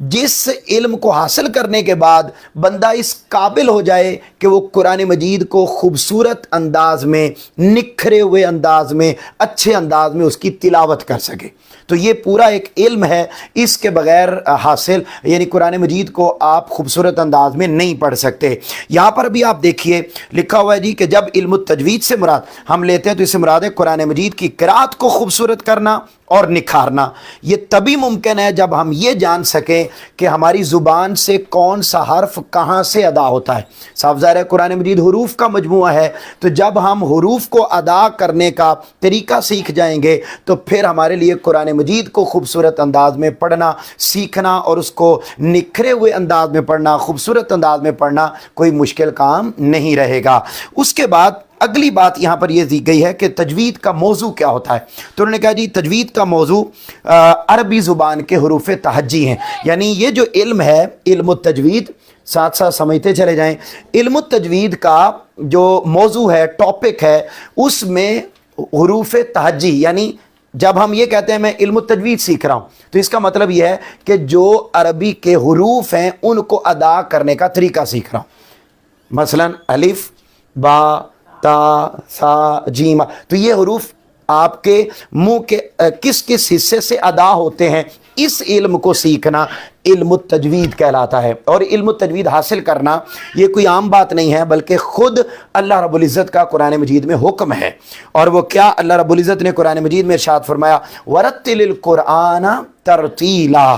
جس علم کو حاصل کرنے کے بعد بندہ اس قابل ہو جائے کہ وہ قرآن مجید کو خوبصورت انداز میں، نکھرے ہوئے انداز میں، اچھے انداز میں اس کی تلاوت کر سکے۔ تو یہ پورا ایک علم ہے، اس کے بغیر حاصل، یعنی قرآن مجید کو آپ خوبصورت انداز میں نہیں پڑھ سکتے۔ یہاں پر بھی آپ دیکھیے لکھا ہوا ہے جی کہ جب علم التجوید سے مراد ہم لیتے ہیں تو اس سے مراد ہے قرآن مجید کی قرأت کو خوبصورت کرنا اور نکھارنا۔ یہ تبھی ممکن ہے جب ہم یہ جان سکیں کہ ہماری زبان سے کون سا حرف کہاں سے ادا ہوتا ہے۔ صاف ظاہر ہے قرآن مجید حروف کا مجموعہ ہے، تو جب ہم حروف کو ادا کرنے کا طریقہ سیکھ جائیں گے تو پھر ہمارے لیے قرآن مجید کو خوبصورت انداز میں پڑھنا سیکھنا اور اس کو نکھرے ہوئے انداز میں پڑھنا، خوبصورت انداز میں پڑھنا کوئی مشکل کام نہیں رہے گا۔ اس کے بعد اگلی بات یہاں پر یہ دی گئی ہے کہ تجوید کا موضوع کیا ہوتا ہے، تو انہوں نے کہا جی تجوید کا موضوع عربی زبان کے حروف تہجی ہیں، یعنی یہ جو علم ہے علم التجوید، ساتھ ساتھ سمجھتے چلے جائیں، علم التجوید کا جو موضوع ہے، ٹاپک ہے، اس میں حروف تہجی، یعنی جب ہم یہ کہتے ہیں میں علم التجوید سیکھ رہا ہوں تو اس کا مطلب یہ ہے کہ جو عربی کے حروف ہیں ان کو ادا کرنے کا طریقہ سیکھ رہا ہوں۔ مثلا الف، با، تا، سا، جیم، تو یہ حروف آپ کے منہ کے کس کس حصے سے ادا ہوتے ہیں، اس علم کو سیکھنا علم التجوید کہلاتا ہے۔ اور علم التجوید حاصل کرنا یہ کوئی عام بات نہیں ہے، بلکہ خود اللہ رب العزت کا قرآن مجید میں حکم ہے۔ اور وہ کیا؟ اللہ رب العزت نے قرآن مجید میں ارشاد فرمایا وَرَتِّلِ الْقُرْآنَ تَرْتِيلًا،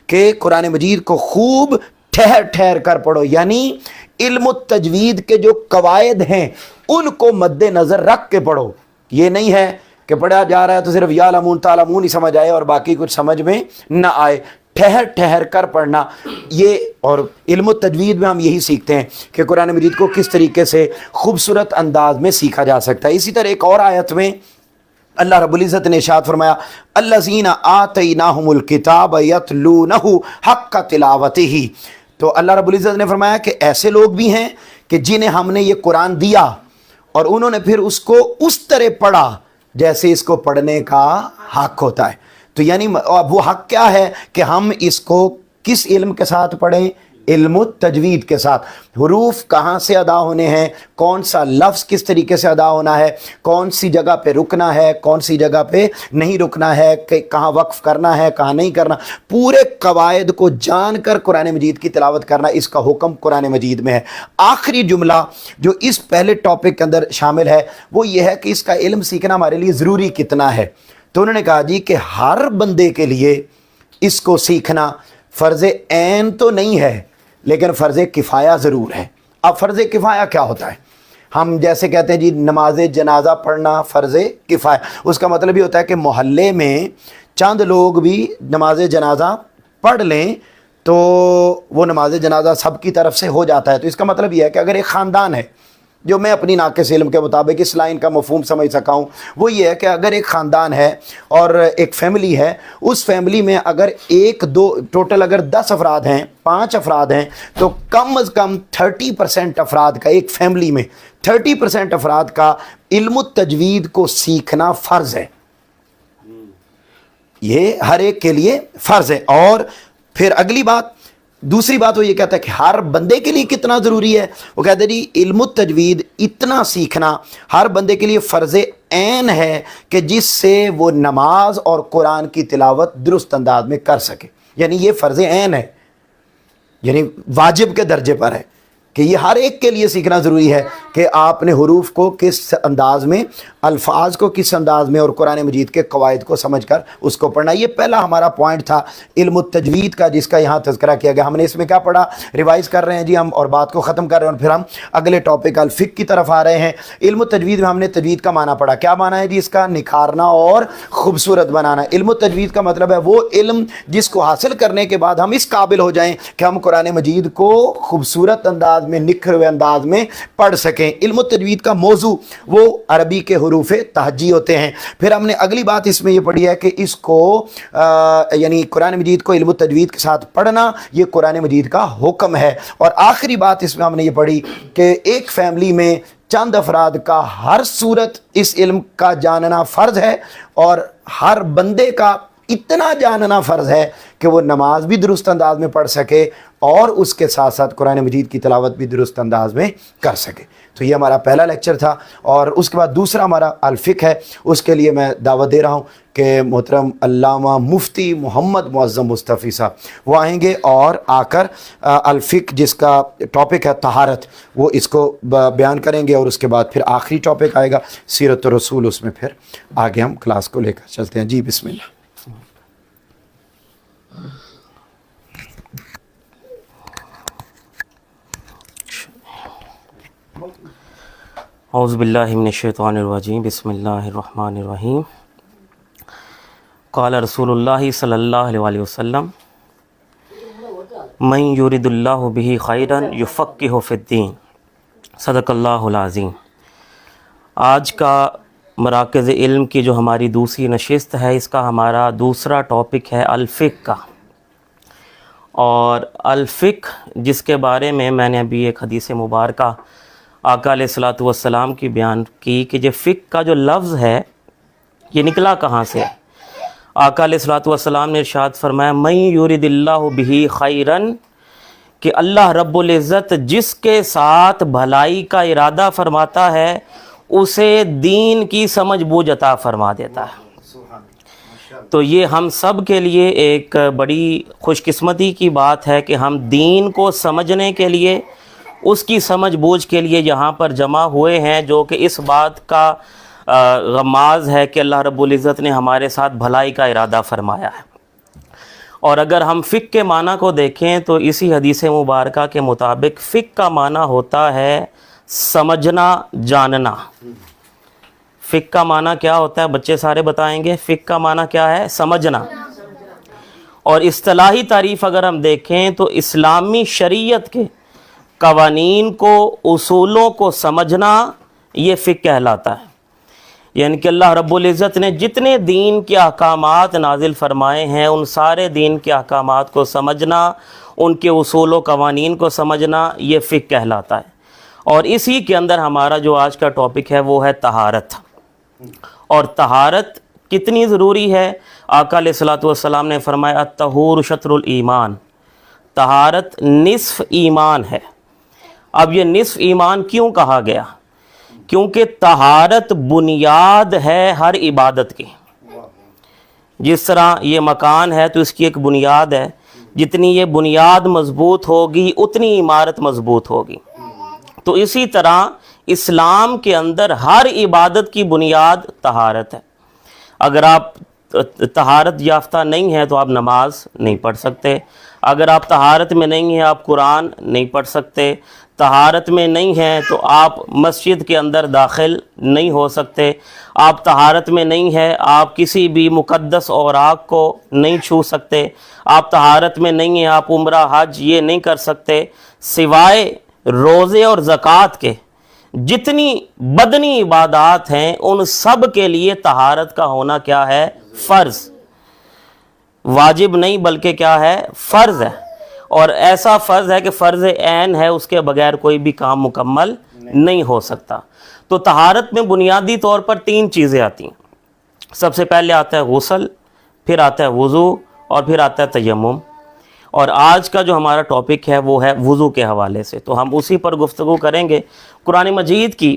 کہ قرآن مجید کو خوب ٹھہر ٹھہر کر پڑھو، یعنی علم التجوید کے جو قواعد ہیں ان کو مد نظر رکھ کے پڑھو۔ یہ نہیں ہے کہ پڑھا جا رہا ہے تو صرف یعلمون تعلمون ہی سمجھ آئے اور باقی کچھ سمجھ میں نہ آئے، ٹھہر ٹھہر کر پڑھنا۔ یہ اور علم التجوید میں ہم یہی سیکھتے ہیں کہ قرآن مجید کو کس طریقے سے خوبصورت انداز میں سیکھا جا سکتا ہے۔ اسی طرح ایک اور آیت میں اللہ رب العزت نے ارشاد فرمایا الذین آتیناہم الکتاب یتلونہ حق تلاوتہ، تو اللہ رب العزت نے فرمایا کہ ایسے لوگ بھی ہیں کہ جنہیں ہم نے یہ قرآن دیا اور انہوں نے پھر اس کو اس طرح پڑھا جیسے اس کو پڑھنے کا حق ہوتا ہے۔ تو یعنی وہ حق کیا ہے کہ ہم اس کو کس علم کے ساتھ پڑھیں؟ علم التجوید کے ساتھ۔ حروف کہاں سے ادا ہونے ہیں، کون سا لفظ کس طریقے سے ادا ہونا ہے، کون سی جگہ پہ رکنا ہے، کون سی جگہ پہ نہیں رکنا ہے، کہ کہاں وقف کرنا ہے کہاں نہیں کرنا، پورے قواعد کو جان کر قرآن مجید کی تلاوت کرنا، اس کا حکم قرآن مجید میں ہے۔ آخری جملہ جو اس پہلے ٹاپک کے اندر شامل ہے وہ یہ ہے کہ اس کا علم سیکھنا ہمارے لیے ضروری کتنا ہے۔ تو انہوں نے کہا جی کہ ہر بندے کے لیے اس کو سیکھنا فرض عین تو نہیں ہے لیکن فرض کفایہ ضرور ہے۔ اب فرض کفایہ کیا ہوتا ہے؟ ہم جیسے کہتے ہیں جی نماز جنازہ پڑھنا فرض کفایہ، اس کا مطلب یہ ہوتا ہے کہ محلے میں چند لوگ بھی نماز جنازہ پڑھ لیں تو وہ نماز جنازہ سب کی طرف سے ہو جاتا ہے۔ تو اس کا مطلب یہ ہے کہ اگر ایک خاندان ہے، جو میں اپنی ناقص علم کے مطابق اس لائن کا مفہوم سمجھ سکا ہوں، وہ یہ ہے کہ اگر ایک خاندان ہے اور ایک فیملی ہے، اس فیملی میں اگر ایک دو ٹوٹل اگر 10 افراد ہیں، 5 افراد ہیں، تو کم از کم 30% افراد کا، ایک فیملی میں 30% افراد کا علم التجوید کو سیکھنا فرض ہے۔ یہ ہر ایک کے لیے فرض ہے۔ اور پھر اگلی بات، دوسری بات وہ یہ کہتا ہے کہ ہر بندے کے لیے کتنا ضروری ہے، وہ کہتے ہیں جی علم التجوید اتنا سیکھنا ہر بندے کے لیے فرض عین ہے کہ جس سے وہ نماز اور قرآن کی تلاوت درست انداز میں کر سکے، یعنی یہ فرض عین ہے، یعنی واجب کے درجے پر ہے کہ یہ ہر ایک کے لیے سیکھنا ضروری ہے کہ آپ نے حروف کو کس انداز میں، الفاظ کو کس انداز میں اور قرآن مجید کے قواعد کو سمجھ کر اس کو پڑھنا۔ یہ پہلا ہمارا پوائنٹ تھا علم التجوید کا، جس کا یہاں تذکرہ کیا گیا۔ ہم نے اس میں کیا پڑھا، ریوائز کر رہے ہیں جی ہم، اور بات کو ختم کر رہے ہیں اور پھر ہم اگلے ٹاپک الفقہ کی طرف آ رہے ہیں۔ علم التجوید میں ہم نے تجوید کا معنی پڑھا، کیا معنی ہے جی اس کا؟ نکھارنا اور خوبصورت بنانا۔ علم التجوید کا مطلب ہے وہ علم جس کو حاصل کرنے کے بعد ہم اس قابل ہو جائیں کہ ہم قرآن مجید کو خوبصورت انداز میں، نکھرے ہوئے انداز میں پڑھ سکیں۔ علم التجوید کا موضوع وہ عربی کے حروف تہجی ہوتے ہیں۔ پھر ہم نے اگلی بات اس میں یہ پڑھی ہے کہ اس کو یعنی قرآن مجید کو علم التجوید کے ساتھ پڑھنا یہ قرآن مجید کا حکم ہے۔ اور آخری بات اس میں ہم نے یہ پڑھی کہ ایک فیملی میں چند افراد کا ہر صورت اس علم کا جاننا فرض ہے اور ہر بندے کا اتنا جاننا فرض ہے کہ وہ نماز بھی درست انداز میں پڑھ سکے اور اس کے ساتھ ساتھ قرآن مجید کی تلاوت بھی درست انداز میں کر سکے۔ تو یہ ہمارا پہلا لیکچر تھا، اور اس کے بعد دوسرا ہمارا الفقہ ہے۔ اس کے لیے میں دعوت دے رہا ہوں کہ محترم علامہ مفتی محمد معظم مصطفی صاحب وہ آئیں گے، اور آ کر الفقہ جس کا ٹاپک ہے طہارت، وہ اس کو بیان کریں گے، اور اس کے بعد پھر آخری ٹاپک آئے گا سیرت الرسول، اس میں پھر آگے ہم کلاس کو لے کر چلتے ہیں۔ جی بسم اللہ۔ اعوذ باللہ من الشیطان الرجیم، بسم اللہ الرحمن الرحیم۔ قال رسول اللہ صلی اللہ علیہ وسلم من یرید اللہ بہ خیرا یفقہہ فی الدین، صدق اللہ العظیم۔ آج کا مراکز علم کی جو ہماری دوسری نشست ہے، اس کا ہمارا دوسرا ٹاپک ہے الفقہ کا، اور الفقہ جس کے بارے میں نے ابھی ایک حدیث مبارکہ آقا علیہ الصلوۃ والسلام کی بیان کی کہ یہ فقہ کا جو لفظ ہے یہ نکلا کہاں سے۔ آقا علیہ الصلوۃ والسلام نے ارشاد فرمایا من یرید اللہ بہ خیرا، کہ اللہ رب العزت جس کے ساتھ بھلائی کا ارادہ فرماتا ہے اسے دین کی سمجھ بوجھ عطا فرما دیتا ہے۔ تو یہ ہم سب کے لیے ایک بڑی خوش قسمتی کی بات ہے کہ ہم دین کو سمجھنے کے لیے، اس کی سمجھ بوجھ کے لیے یہاں پر جمع ہوئے ہیں، جو کہ اس بات کا غماز ہے کہ اللہ رب العزت نے ہمارے ساتھ بھلائی کا ارادہ فرمایا ہے۔ اور اگر ہم فقہ کے معنی کو دیکھیں تو اسی حدیث مبارکہ کے مطابق فقہ کا معنی ہوتا ہے سمجھنا، جاننا۔ فقہ کا معنی کیا ہوتا ہے؟ بچے سارے بتائیں گے۔ فقہ کا معنی کیا ہے؟ سمجھنا۔ اور اصطلاحی تعریف اگر ہم دیکھیں تو اسلامی شریعت کے قوانین کو، اصولوں کو سمجھنا، یہ فقہ کہلاتا ہے۔ یعنی کہ اللہ رب العزت نے جتنے دین کے احکامات نازل فرمائے ہیں، ان سارے دین کے احکامات کو سمجھنا، ان کے اصول و قوانین کو سمجھنا، یہ فقہ کہلاتا ہے۔ اور اسی کے اندر ہمارا جو آج کا ٹاپک ہے وہ ہے طہارت۔ اور طہارت کتنی ضروری ہے؟ آقا علیہ الصلوۃ والسلام نے فرمایا الطہور شطر الایمان، طہارت نصف ایمان ہے۔ اب یہ نصف ایمان کیوں کہا گیا؟ کیونکہ طہارت بنیاد ہے ہر عبادت کی۔ جس طرح یہ مکان ہے تو اس کی ایک بنیاد ہے، جتنی یہ بنیاد مضبوط ہوگی اتنی عمارت مضبوط ہوگی۔ تو اسی طرح اسلام کے اندر ہر عبادت کی بنیاد طہارت ہے۔ اگر آپ طہارت یافتہ نہیں ہیں تو آپ نماز نہیں پڑھ سکتے، اگر آپ طہارت میں نہیں ہیں آپ قرآن نہیں پڑھ سکتے، طہارت میں نہیں ہیں تو آپ مسجد کے اندر داخل نہیں ہو سکتے، آپ طہارت میں نہیں ہیں آپ کسی بھی مقدس اوراق کو نہیں چھو سکتے، آپ طہارت میں نہیں ہیں آپ عمرہ حج یہ نہیں کر سکتے، سوائے روزے اور زکوٰۃ کے جتنی بدنی عبادات ہیں ان سب کے لیے طہارت کا ہونا کیا ہے؟ فرض۔ واجب نہیں بلکہ کیا ہے؟ فرض ہے۔ اور ایسا فرض ہے کہ فرض عین ہے، اس کے بغیر کوئی بھی کام مکمل نہیں ہو سکتا۔ تو طہارت میں بنیادی طور پر 3 چیزیں آتی ہیں۔ سب سے پہلے آتا ہے غسل، پھر آتا ہے وضو، اور پھر آتا ہے تیمم۔ اور آج کا جو ہمارا ٹاپک ہے وہ ہے وضو کے حوالے سے، تو ہم اسی پر گفتگو کریں گے۔ قرآن مجید کی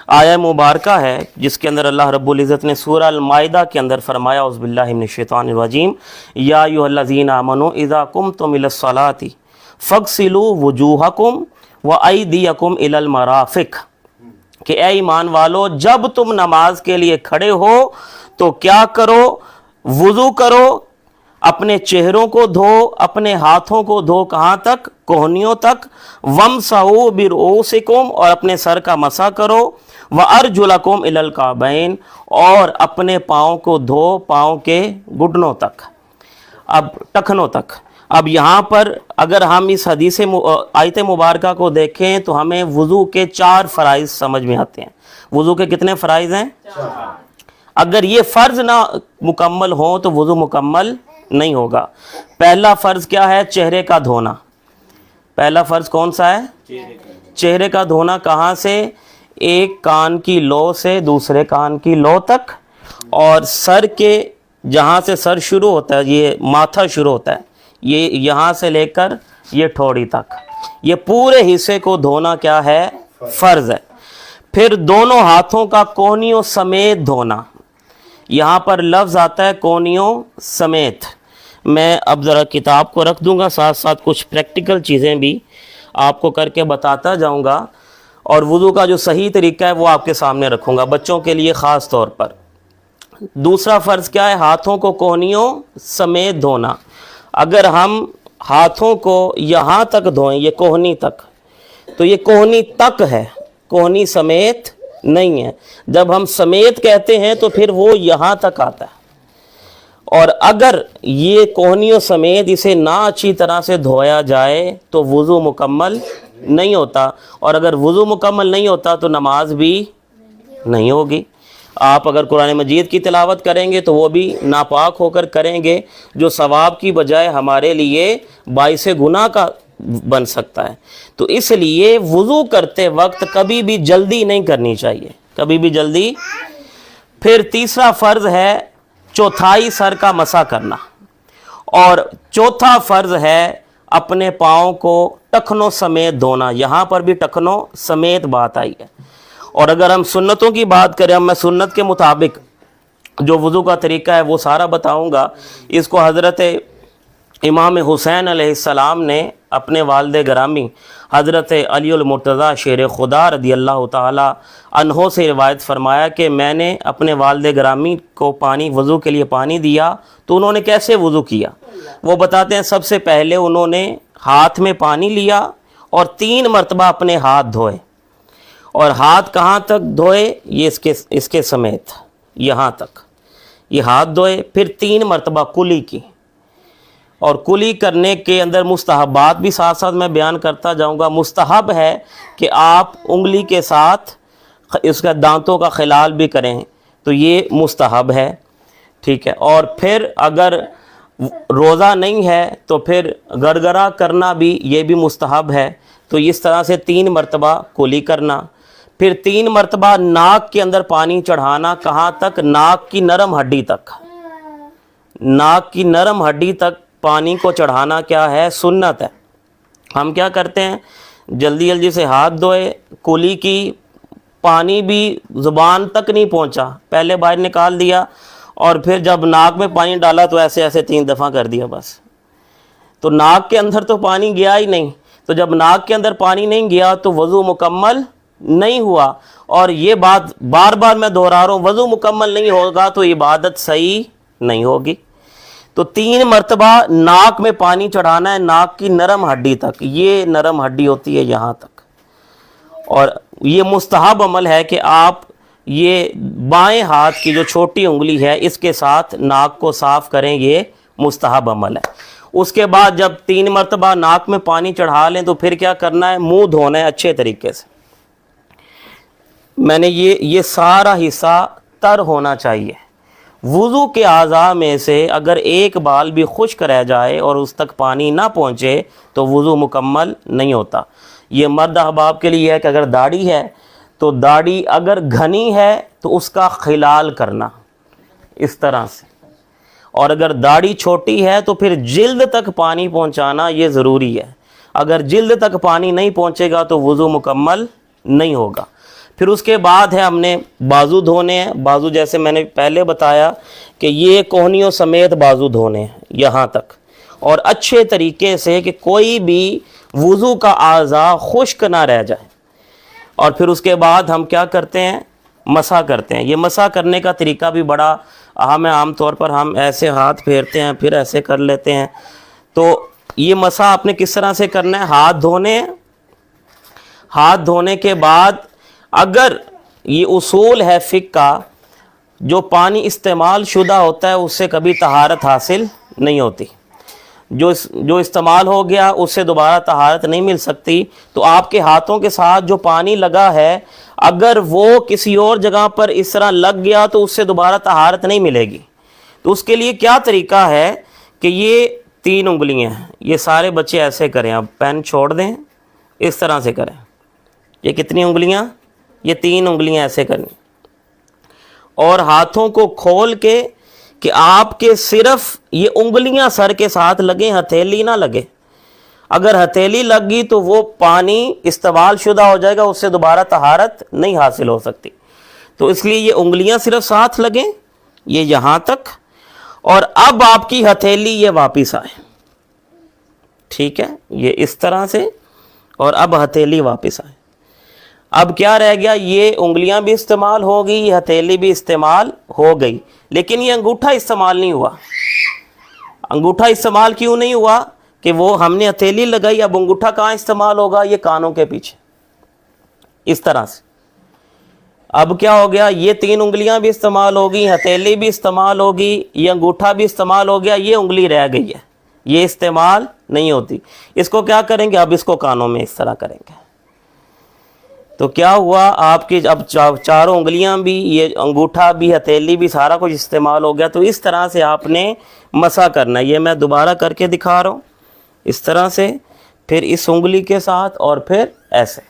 آیہ مبارکہ ہے جس کے اندر اللہ رب العزت نے سورہ المائدہ کے اندر فرمایا اعوذ باللہ من الشیطان الرجیم یا ایھا الذین آمنوا اذا قمتم الی الصلاۃ فاغسلوا وجوہکم وایدیکم الی المرافق، کہ اے ایمان والو جب تم نماز کے لیے کھڑے ہو تو کیا کرو؟ وضو کرو، اپنے چہروں کو دھو، اپنے ہاتھوں کو دھو، کہاں تک؟ کوہنیوں تک۔ وَامْسَحُوا بِرُؤُوسِكُمْ، اور اپنے سر کا مسح کرو۔ وَأَرْجُلَكُمْ إِلَى الْكَعْبَيْنِ، اور اپنے پاؤں کو دھو پاؤں کے گھٹنوں تک، اب ٹخنوں تک۔ اب یہاں پر اگر ہم اس حدیث آیت مبارکہ کو دیکھیں تو ہمیں وضو کے 4 فرائض سمجھ میں آتے ہیں۔ وضو کے کتنے فرائض ہیں؟ 4۔ اگر یہ فرض نہ مکمل ہوں تو وضو مکمل نہیں ہوگا۔ پہلا فرض کیا ہے؟ چہرے کا دھونا۔ پہلا فرض کون سا ہے؟ چہرے کا دھونا۔ کہاں سے؟ ایک کان کی لو سے دوسرے کان کی لو تک، اور سر کے جہاں سے سر شروع ہوتا ہے، یہ ماتھا شروع ہوتا ہے، یہ یہاں سے لے کر یہ ٹھوڑی تک، یہ پورے حصے کو دھونا کیا ہے؟ فرض ہے۔ پھر دونوں ہاتھوں کا کونیوں سمیت دھونا، یہاں پر لفظ آتا ہے کونیوں سمیت۔ میں اب ذرا کتاب کو رکھ دوں گا، ساتھ ساتھ کچھ پریکٹیکل چیزیں بھی آپ کو کر کے بتاتا جاؤں گا، اور وضو کا جو صحیح طریقہ ہے وہ آپ کے سامنے رکھوں گا، بچوں کے لیے خاص طور پر۔ دوسرا فرض کیا ہے؟ ہاتھوں کو کونیوں سمیت دھونا۔ اگر ہم ہاتھوں کو یہاں تک دھوئیں، یہ کوہنی تک، تو یہ کوہنی تک ہے، کوہنی سمیت نہیں ہے۔ جب ہم سمیت کہتے ہیں تو پھر وہ یہاں تک آتا ہے، اور اگر یہ کوہنیوں سمیت اسے نہ اچھی طرح سے دھویا جائے تو وضو مکمل نہیں ہوتا، اور اگر وضو مکمل نہیں ہوتا تو نماز بھی نہیں ہوگی۔ آپ اگر قرآن مجید کی تلاوت کریں گے تو وہ بھی ناپاک ہو کر کریں گے، جو ثواب کی بجائے ہمارے لیے باعث گناہ کا بن سکتا ہے۔ تو اس لیے وضو کرتے وقت کبھی بھی جلدی نہیں کرنی چاہیے، کبھی بھی جلدی۔ پھر تیسرا فرض ہے چوتھائی سر کا مسح کرنا، اور چوتھا فرض ہے اپنے پاؤں کو ٹخنوں سمیت دھونا، یہاں پر بھی ٹخنوں سمیت بات آئی ہے۔ اور اگر ہم سنتوں کی بات کریں، میں سنت کے مطابق جو وضو کا طریقہ ہے وہ سارا بتاؤں گا۔ اس کو حضرت امام حسین علیہ السلام نے اپنے والد گرامی حضرت علی المرتضیٰ شیر خدا رضی اللہ تعالی عنہ سے روایت فرمایا کہ میں نے اپنے والد گرامی کو وضو کے لیے پانی دیا تو انہوں نے کیسے وضو کیا۔ وہ بتاتے ہیں سب سے پہلے انہوں نے ہاتھ میں پانی لیا اور 3 مرتبہ اپنے ہاتھ دھوئے، اور ہاتھ کہاں تک دھوئے؟ یہ اس کے سمیت یہاں تک یہ ہاتھ دھوئے۔ پھر 3 مرتبہ کلی کی، اور کلی کرنے کے اندر مستحبات بھی ساتھ ساتھ میں بیان کرتا جاؤں گا۔ مستحب ہے کہ آپ انگلی کے ساتھ اس کا دانتوں کا خلال بھی کریں، تو یہ مستحب ہے، ٹھیک ہے۔ اور پھر اگر روزہ نہیں ہے تو پھر گرگرا کرنا بھی، یہ بھی مستحب ہے۔ تو اس طرح سے 3 مرتبہ کلی کرنا، پھر 3 مرتبہ ناک کے اندر پانی چڑھانا، کہاں تک؟ ناک کی نرم ہڈی تک، ناک کی نرم ہڈی تک پانی کو چڑھانا کیا ہے؟ سنت ہے۔ ہم کیا کرتے ہیں؟ جلدی جلدی سے ہاتھ دھوئے، کلی کی، پانی بھی زبان تک نہیں پہنچا، پہلے باہر نکال دیا، اور پھر جب ناک میں پانی ڈالا تو ایسے ایسے 3 دفعہ کر دیا بس۔ تو ناک کے اندر تو پانی گیا ہی نہیں، تو جب ناک کے اندر پانی نہیں گیا تو وضو مکمل نہیں ہوا۔ اور یہ بات بار بار میں دہرا رہا ہوں، وضو مکمل نہیں ہوگا تو عبادت صحیح نہیں ہوگی۔ تو 3 مرتبہ ناک میں پانی چڑھانا ہے، ناک کی نرم ہڈی تک، یہ نرم ہڈی ہوتی ہے یہاں تک۔ اور یہ مستحب عمل ہے کہ آپ یہ بائیں ہاتھ کی جو چھوٹی انگلی ہے اس کے ساتھ ناک کو صاف کریں، یہ مستحب عمل ہے۔ اس کے بعد جب 3 مرتبہ ناک میں پانی چڑھا لیں تو پھر کیا کرنا ہے؟ منہ دھونا ہے اچھے طریقے سے۔ میں نے یہ سارا حصہ تر ہونا چاہیے۔ وضو کے اعضاء میں سے اگر ایک بال بھی خشک رہ جائے اور اس تک پانی نہ پہنچے تو وضو مکمل نہیں ہوتا۔ یہ مرد احباب کے لیے ہے کہ اگر داڑھی ہے تو داڑھی اگر گھنی ہے تو اس کا خلال کرنا اس طرح سے، اور اگر داڑھی چھوٹی ہے تو پھر جلد تک پانی پہنچانا یہ ضروری ہے۔ اگر جلد تک پانی نہیں پہنچے گا تو وضو مکمل نہیں ہوگا۔ پھر اس کے بعد ہے ہم نے بازو دھونے ہیں۔ بازو جیسے میں نے پہلے بتایا کہ یہ کوہنیوں سمیت بازو دھونے ہیں یہاں تک، اور اچھے طریقے سے کہ کوئی بھی وضو کا اعضاء خشک نہ رہ جائے۔ اور پھر اس کے بعد ہم کیا کرتے ہیں؟ مسح کرتے ہیں۔ یہ مسح کرنے کا طریقہ بھی بڑا اہم ہے۔ عام طور پر ہم ایسے ہاتھ پھیرتے ہیں، پھر ایسے کر لیتے ہیں۔ تو یہ مسح آپ نے کس طرح سے کرنا ہے؟ ہاتھ دھونے، ہاتھ دھونے کے بعد اگر یہ اصول ہے فقہ کا، جو پانی استعمال شدہ ہوتا ہے اس سے کبھی طہارت حاصل نہیں ہوتی، جو استعمال ہو گیا اس سے دوبارہ طہارت نہیں مل سکتی۔ تو آپ کے ہاتھوں کے ساتھ جو پانی لگا ہے اگر وہ کسی اور جگہ پر اس طرح لگ گیا تو اس سے دوبارہ طہارت نہیں ملے گی۔ تو اس کے لیے کیا طریقہ ہے کہ یہ 3 انگلیاں ہیں، یہ سارے بچے ایسے کریں، اب پین چھوڑ دیں، اس طرح سے کریں۔ یہ کتنی انگلیاں؟ یہ 3 انگلیاں ایسے کریں، اور ہاتھوں کو کھول کے کہ آپ کے صرف یہ انگلیاں سر کے ساتھ لگیں, ہتھیلی نہ لگے. اگر ہتھیلی لگ گئی تو وہ پانی استعمال شدہ ہو جائے گا, اس سے دوبارہ طہارت نہیں حاصل ہو سکتی. تو اس لیے یہ انگلیاں صرف ساتھ لگیں, یہ یہاں تک, اور اب آپ کی ہتھیلی یہ واپس آئے. ٹھیک ہے, یہ اس طرح سے, اور اب ہتھیلی واپس آئے. اب کیا رہ گیا, یہ انگلیاں بھی استعمال ہو گئی, یہ ہتھیلی بھی استعمال ہو گئی, لیکن یہ انگوٹھا استعمال نہیں ہوا. انگوٹھا استعمال کیوں نہیں ہوا کہ وہ ہم نے ہتھیلی لگائی, اب انگوٹھا کہاں استعمال ہوگا, یہ کانوں کے پیچھے اس طرح سے. اب کیا ہو گیا, یہ 3 انگلیاں بھی استعمال ہو گئی, ہتھیلی بھی استعمال ہوگی, یہ انگوٹھا بھی استعمال ہو گیا, یہ انگلی رہ گئی ہے, یہ استعمال نہیں ہوتی. اس کو کیا کریں گے, اب اس کو کانوں میں اس طرح کریں گے. تو کیا ہوا, آپ کی اب چاروں انگلیاں بھی, یہ انگوٹھا بھی, ہتھیلی بھی, سارا کچھ استعمال ہو گیا. تو اس طرح سے آپ نے مسح کرنا ہے. یہ میں دوبارہ کر کے دکھا رہا ہوں, اس طرح سے, پھر اس انگلی کے ساتھ, اور پھر ایسے.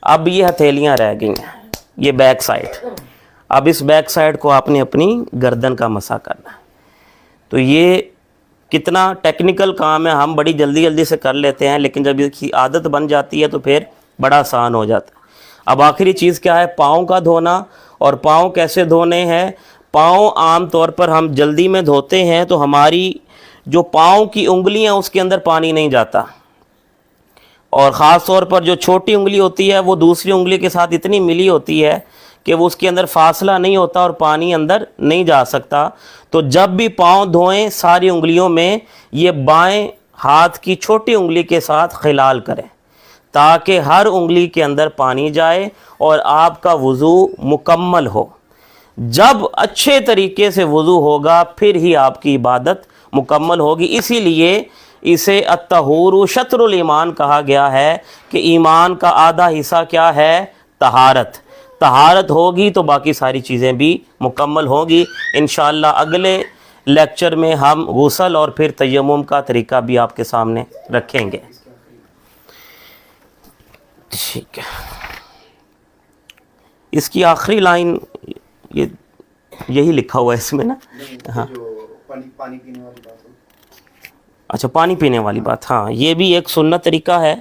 اب یہ ہتھیلیاں رہ گئی ہیں, یہ بیک سائڈ. اب اس بیک سائڈ کو آپ نے اپنی گردن کا مسح کرنا ہے. تو یہ کتنا ٹیکنیکل کام ہے, ہم بڑی جلدی جلدی سے کر لیتے ہیں, لیکن جب اس کی عادت بن جاتی ہے تو پھر بڑا آسان ہو جاتا ہے. اب آخری چیز کیا ہے, پاؤں کا دھونا. اور پاؤں کیسے دھونے ہیں, پاؤں عام طور پر ہم جلدی میں دھوتے ہیں تو ہماری جو پاؤں کی انگلیاں اس کے اندر پانی نہیں جاتا, اور خاص طور پر جو چھوٹی انگلی ہوتی ہے وہ دوسری انگلی کے ساتھ اتنی ملی ہوتی ہے کہ وہ اس کے اندر فاصلہ نہیں ہوتا اور پانی اندر نہیں جا سکتا. تو جب بھی پاؤں دھوئیں ساری انگلیوں میں یہ بائیں ہاتھ کی چھوٹی انگلی کے ساتھ خلال کریں, تاکہ ہر انگلی کے اندر پانی جائے اور آپ کا وضو مکمل ہو. جب اچھے طریقے سے وضو ہوگا پھر ہی آپ کی عبادت مکمل ہوگی. اسی لیے اسے الطہور شطر الایمان کہا گیا ہے کہ ایمان کا آدھا حصہ کیا ہے, طہارت. طہارت ہوگی تو باقی ساری چیزیں بھی مکمل ہوگی. انشاءاللہ اگلے لیکچر میں ہم غسل اور پھر تیمم کا طریقہ بھی آپ کے سامنے رکھیں گے. ٹھیک ہے, اس کی آخری لائن یہی لکھا ہوا ہے اس میں نا. ہاں اچھا, پانی پینے والی بات, ہاں یہ بھی ایک سنت طریقہ ہے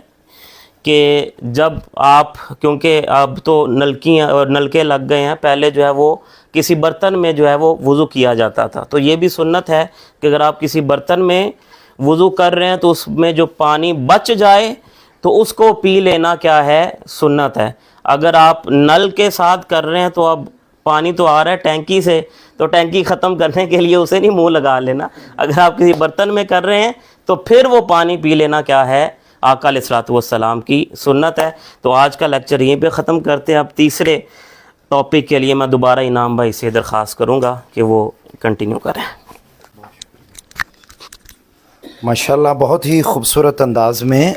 کہ جب آپ, کیونکہ اب تو نلکیاں اور نلکے لگ گئے ہیں, پہلے جو ہے وہ کسی برتن میں جو ہے وہ وضو کیا جاتا تھا. تو یہ بھی سنت ہے کہ اگر آپ کسی برتن میں وضو کر رہے ہیں تو اس میں جو پانی بچ جائے تو اس کو پی لینا کیا ہے, سنت ہے. اگر آپ نل کے ساتھ کر رہے ہیں تو اب پانی تو آ رہا ہے ٹینکی سے, تو ٹینکی ختم کرنے کے لیے اسے نہیں منہ لگا لینا. اگر آپ کسی برتن میں کر رہے ہیں تو پھر وہ پانی پی لینا کیا ہے, آقا علیہ الصلوۃ والسلام کی سنت ہے. تو آج کا لیکچر یہیں پہ ختم کرتے ہیں. اب تیسرے ٹاپک کے لیے میں دوبارہ انعام بھائی سے درخواست کروں گا کہ وہ کنٹینیو کریں. ماشاءاللہ بہت ہی خوبصورت انداز میں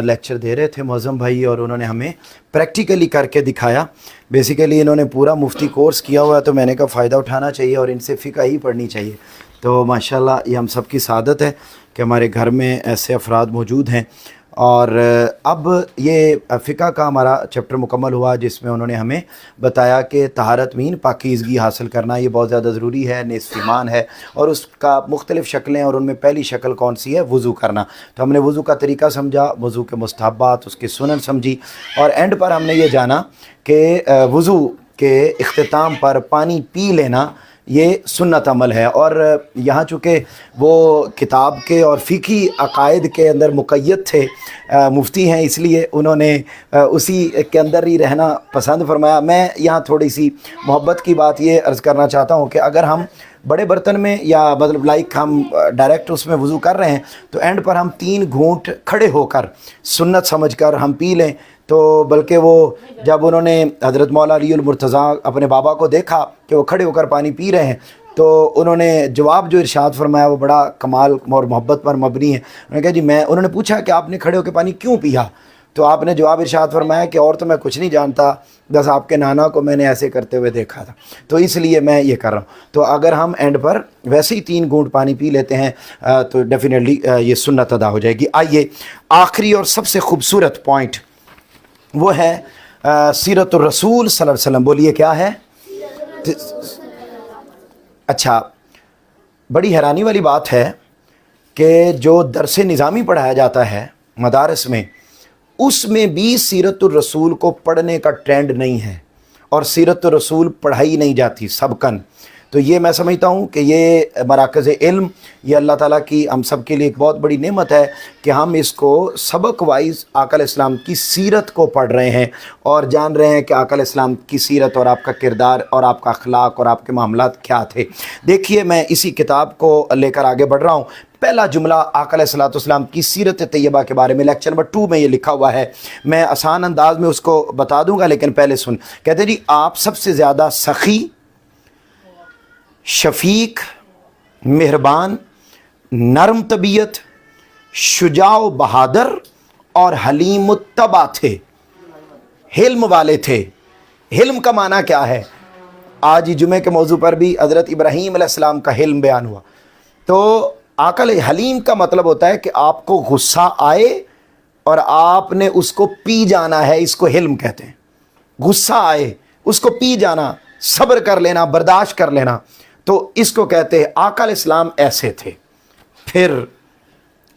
لیکچر دے رہے تھے معظم بھائی, اور انہوں نے ہمیں پریکٹیکلی کر کے دکھایا. بیسیکلی انہوں نے پورا مفتی کورس کیا ہوا ہے, تو میں نے کہا فائدہ اٹھانا چاہیے اور ان سے فقہ ہی پڑھنی چاہیے. تو ماشاءاللہ یہ ہم سب کی سعادت ہے کہ ہمارے گھر میں ایسے افراد موجود ہیں. اور اب یہ فقہ کا ہمارا چیپٹر مکمل ہوا جس میں انہوں نے ہمیں بتایا کہ طہارت مین پاکیزگی حاصل کرنا یہ بہت زیادہ ضروری ہے, نصف ایمان ہے, اور اس کا مختلف شکلیں, اور ان میں پہلی شکل کون سی ہے, وضو کرنا. تو ہم نے وضو کا طریقہ سمجھا, وضو کے مستحبات, اس کی سنن سمجھی, اور اینڈ پر ہم نے یہ جانا کہ وضو کے اختتام پر پانی پی لینا یہ سنت عمل ہے. اور یہاں چونکہ وہ کتاب کے اور فقہی عقائد کے اندر مقید تھے, مفتی ہیں, اس لیے انہوں نے اسی کے اندر ہی رہنا پسند فرمایا. میں یہاں تھوڑی سی محبت کی بات یہ عرض کرنا چاہتا ہوں کہ اگر ہم بڑے برتن میں یا مطلب لائک ہم ڈائریکٹ اس میں وضو کر رہے ہیں تو اینڈ پر ہم 3 گھونٹ کھڑے ہو کر سنت سمجھ کر ہم پی لیں. تو بلکہ وہ جب انہوں نے حضرت مولا علی المرتضیٰ اپنے بابا کو دیکھا کہ وہ کھڑے ہو کر پانی پی رہے ہیں, تو انہوں نے جواب جو ارشاد فرمایا وہ بڑا کمال اور محبت پر مبنی ہے. انہوں نے کہا جی انہوں نے پوچھا کہ آپ نے کھڑے ہو کے پانی کیوں پیا, تو آپ نے جواب ارشاد فرمایا کہ اور تو میں کچھ نہیں جانتا, بس آپ کے نانا کو میں نے ایسے کرتے ہوئے دیکھا تھا, تو اس لیے میں یہ کر رہا ہوں. تو اگر ہم اینڈ پر ویسے ہی 3 گھونٹ پانی پی لیتے ہیں تو ڈیفینیٹلی یہ سنت ادا ہو جائے گی. آئیے آخری اور سب سے خوبصورت پوائنٹ وہ ہے سیرت الرسول صلی اللہ علیہ وسلم. بولیے کیا ہے؟ اچھا, بڑی حیرانی والی بات ہے کہ جو درس نظامی پڑھایا جاتا ہے مدارس میں، اس میں بھی سیرت الرسول کو پڑھنے کا ٹرینڈ نہیں ہے، اور سیرت الرسول پڑھائی نہیں جاتی سبقاً۔ تو یہ میں سمجھتا ہوں کہ یہ مراکز علم، یہ اللہ تعالیٰ کی ہم سب کے لیے ایک بہت بڑی نعمت ہے کہ ہم اس کو سبق وائز آقا علیہ السلام کی سیرت کو پڑھ رہے ہیں اور جان رہے ہیں کہ آقا علیہ السلام کی سیرت اور آپ کا کردار اور آپ کا اخلاق اور آپ کے معاملات کیا تھے۔ دیکھیے میں اسی کتاب کو لے کر آگے بڑھ رہا ہوں۔ پہلا جملہ آقا علیہ السلام کی سیرت طیبہ کے بارے میں لیکچر نمبر 2 میں یہ لکھا ہوا ہے، میں آسان انداز میں اس کو بتا دوں گا، لیکن پہلے سن۔ کہتے ہیں جی آپ سب سے زیادہ سخی، شفیق، مہربان، نرم طبیعت، شجاع و بہادر اور حلیم الطبع تھے، حلم والے تھے۔ حلم کا معنی کیا ہے؟ آج ہی جمعے کے موضوع پر بھی حضرت ابراہیم علیہ السلام کا حلم بیان ہوا۔ تو عقل حلیم کا مطلب ہوتا ہے کہ آپ کو غصہ آئے اور آپ نے اس کو پی جانا ہے، اس کو حلم کہتے ہیں۔ غصہ آئے اس کو پی جانا، صبر کر لینا، برداشت کر لینا، تو اس کو کہتے ہیں۔ آقا علیہ السلام ایسے تھے۔ پھر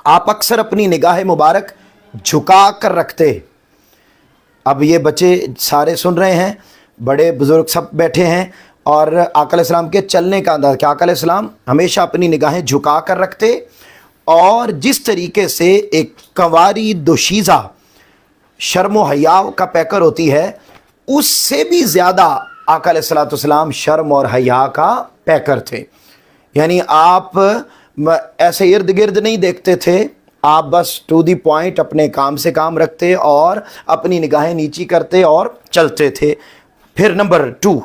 آپ اکثر اپنی نگاہ مبارک جھکا کر رکھتے۔ اب یہ بچے سارے سن رہے ہیں، بڑے بزرگ سب بیٹھے ہیں، اور آقا علیہ السلام کے چلنے کا انداز کہ آقا علیہ السلام ہمیشہ اپنی نگاہیں جھکا کر رکھتے، اور جس طریقے سے ایک کنواری دوشیزہ شرم و حیا کا پیکر ہوتی ہے، اس سے بھی زیادہ آقا علیہ السلام شرم اور حیا کا پیکر تھے۔ یعنی آپ ایسے ارد گرد نہیں دیکھتے تھے، آپ بس ٹو دی پوائنٹ اپنے کام سے کام رکھتے اور اپنی نگاہیں نیچی کرتے اور چلتے تھے۔ پھر نمبر 2،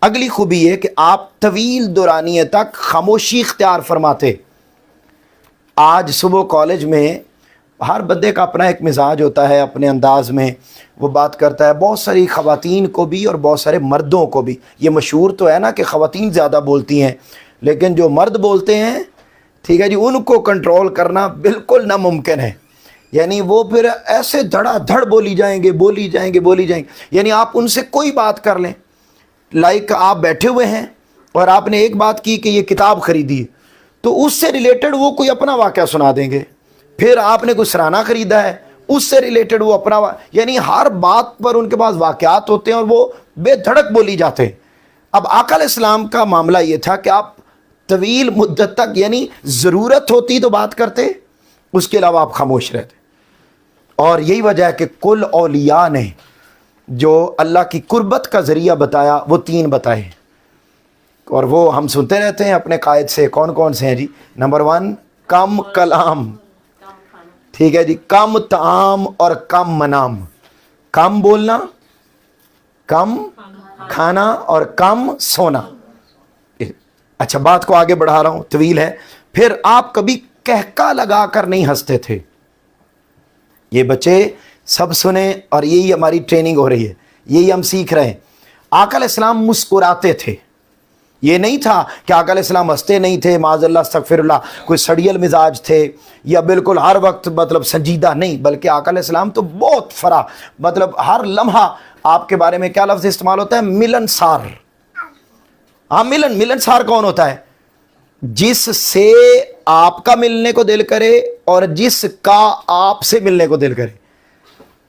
اگلی خوبی یہ کہ آپ طویل دورانیے تک خاموشی اختیار فرماتے۔ آج صبح کالج میں ہر بندے کا اپنا ایک مزاج ہوتا ہے، اپنے انداز میں وہ بات کرتا ہے، بہت ساری خواتین کو بھی اور بہت سارے مردوں کو بھی۔ یہ مشہور تو ہے نا کہ خواتین زیادہ بولتی ہیں، لیکن جو مرد بولتے ہیں، ٹھیک ہے جی، ان کو کنٹرول کرنا بالکل ناممکن ہے۔ یعنی وہ پھر ایسے دھڑا دھڑ بولی جائیں گے، یعنی آپ ان سے کوئی بات کر لیں، لائک آپ بیٹھے ہوئے ہیں اور آپ نے ایک بات کی کہ یہ کتاب خریدی، تو اس سے ریلیٹڈ وہ کوئی اپنا واقعہ سنا دیں گے۔ پھر آپ نے کوئی سرانہ خریدا ہے، اس سے ریلیٹڈ وہ اپنا یعنی ہر بات پر ان کے پاس واقعات ہوتے ہیں اور وہ بے دھڑک بولی جاتے ہیں۔ اب آقا علیہ السلام کا معاملہ یہ تھا کہ آپ طویل مدت تک، یعنی ضرورت ہوتی تو بات کرتے، اس کے علاوہ آپ خاموش رہتے۔ اور یہی وجہ ہے کہ کل اولیاء نے جو اللہ کی قربت کا ذریعہ بتایا وہ 3 بتائے، اور وہ ہم سنتے رہتے ہیں اپنے قائد سے۔ کون کون سے ہیں جی؟ نمبر 1 کم کلام، ٹھیک ہے جی، کم طعام اور کم منام، کم بولنا، کم کھانا اور کم سونا۔ اچھا بات کو آگے بڑھا رہا ہوں، طویل ہے۔ پھر آپ کبھی کہکا لگا کر نہیں ہنستے تھے۔ یہ بچے سب سنیں، اور یہی ہماری ٹریننگ ہو رہی ہے، یہی ہم سیکھ رہے ہیں۔ آقا علیہ السلام مسکراتے تھے۔ یہ نہیں تھا کہ آقا علیہ السلام ہنستے نہیں تھے، معاذ اللہ استغفر اللہ، کوئی سڑیل مزاج تھے یا بالکل ہر وقت مطلب سنجیدہ نہیں، بلکہ آقا علیہ السلام تو بہت فرح، مطلب ہر لمحہ آپ کے بارے میں کیا لفظ استعمال ہوتا ہے؟ ملنسار۔ ہاں ملنسار کون ہوتا ہے؟ جس سے آپ کا ملنے کو دل کرے اور جس کا آپ سے ملنے کو دل کرے۔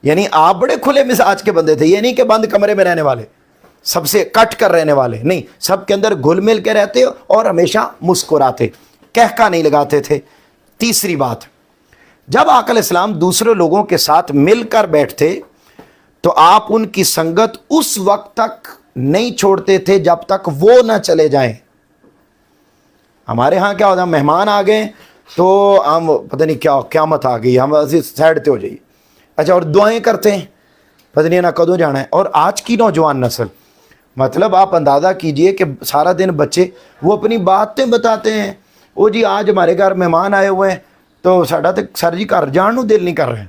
یعنی آپ بڑے کھلے مزاج کے بندے تھے، یہ نہیں کہ بند کمرے میں رہنے والے، سب سے کٹ کر رہنے والے نہیں، سب کے اندر گھل مل کے رہتے اور ہمیشہ مسکراتے، کہکا نہیں لگاتے تھے۔ تیسری بات، جب آقا علیہ السلام دوسرے لوگوں کے ساتھ مل کر بیٹھتے تو آپ ان کی سنگت اس وقت تک نہیں چھوڑتے تھے جب تک وہ نہ چلے جائیں۔ ہمارے ہاں کیا ہوتا ہے، مہمان آ گئے تو ہم پتہ نہیں کیا قیامت آ گئی، ہم سائڈ تے ہو جائیے، اچھا، اور دعائیں کرتے ہیں، پتہ نہیں نہ کدوں جانا ہے۔ اور آج کی نوجوان نسل، مطلب آپ اندازہ کیجئے کہ سارا دن بچے وہ اپنی باتیں بتاتے ہیں، وہ جی آج ہمارے گھر مہمان آئے ہوئے ہیں تو ساڈا تو سر جی گھر جان نو دل نہیں کر رہے ہیں،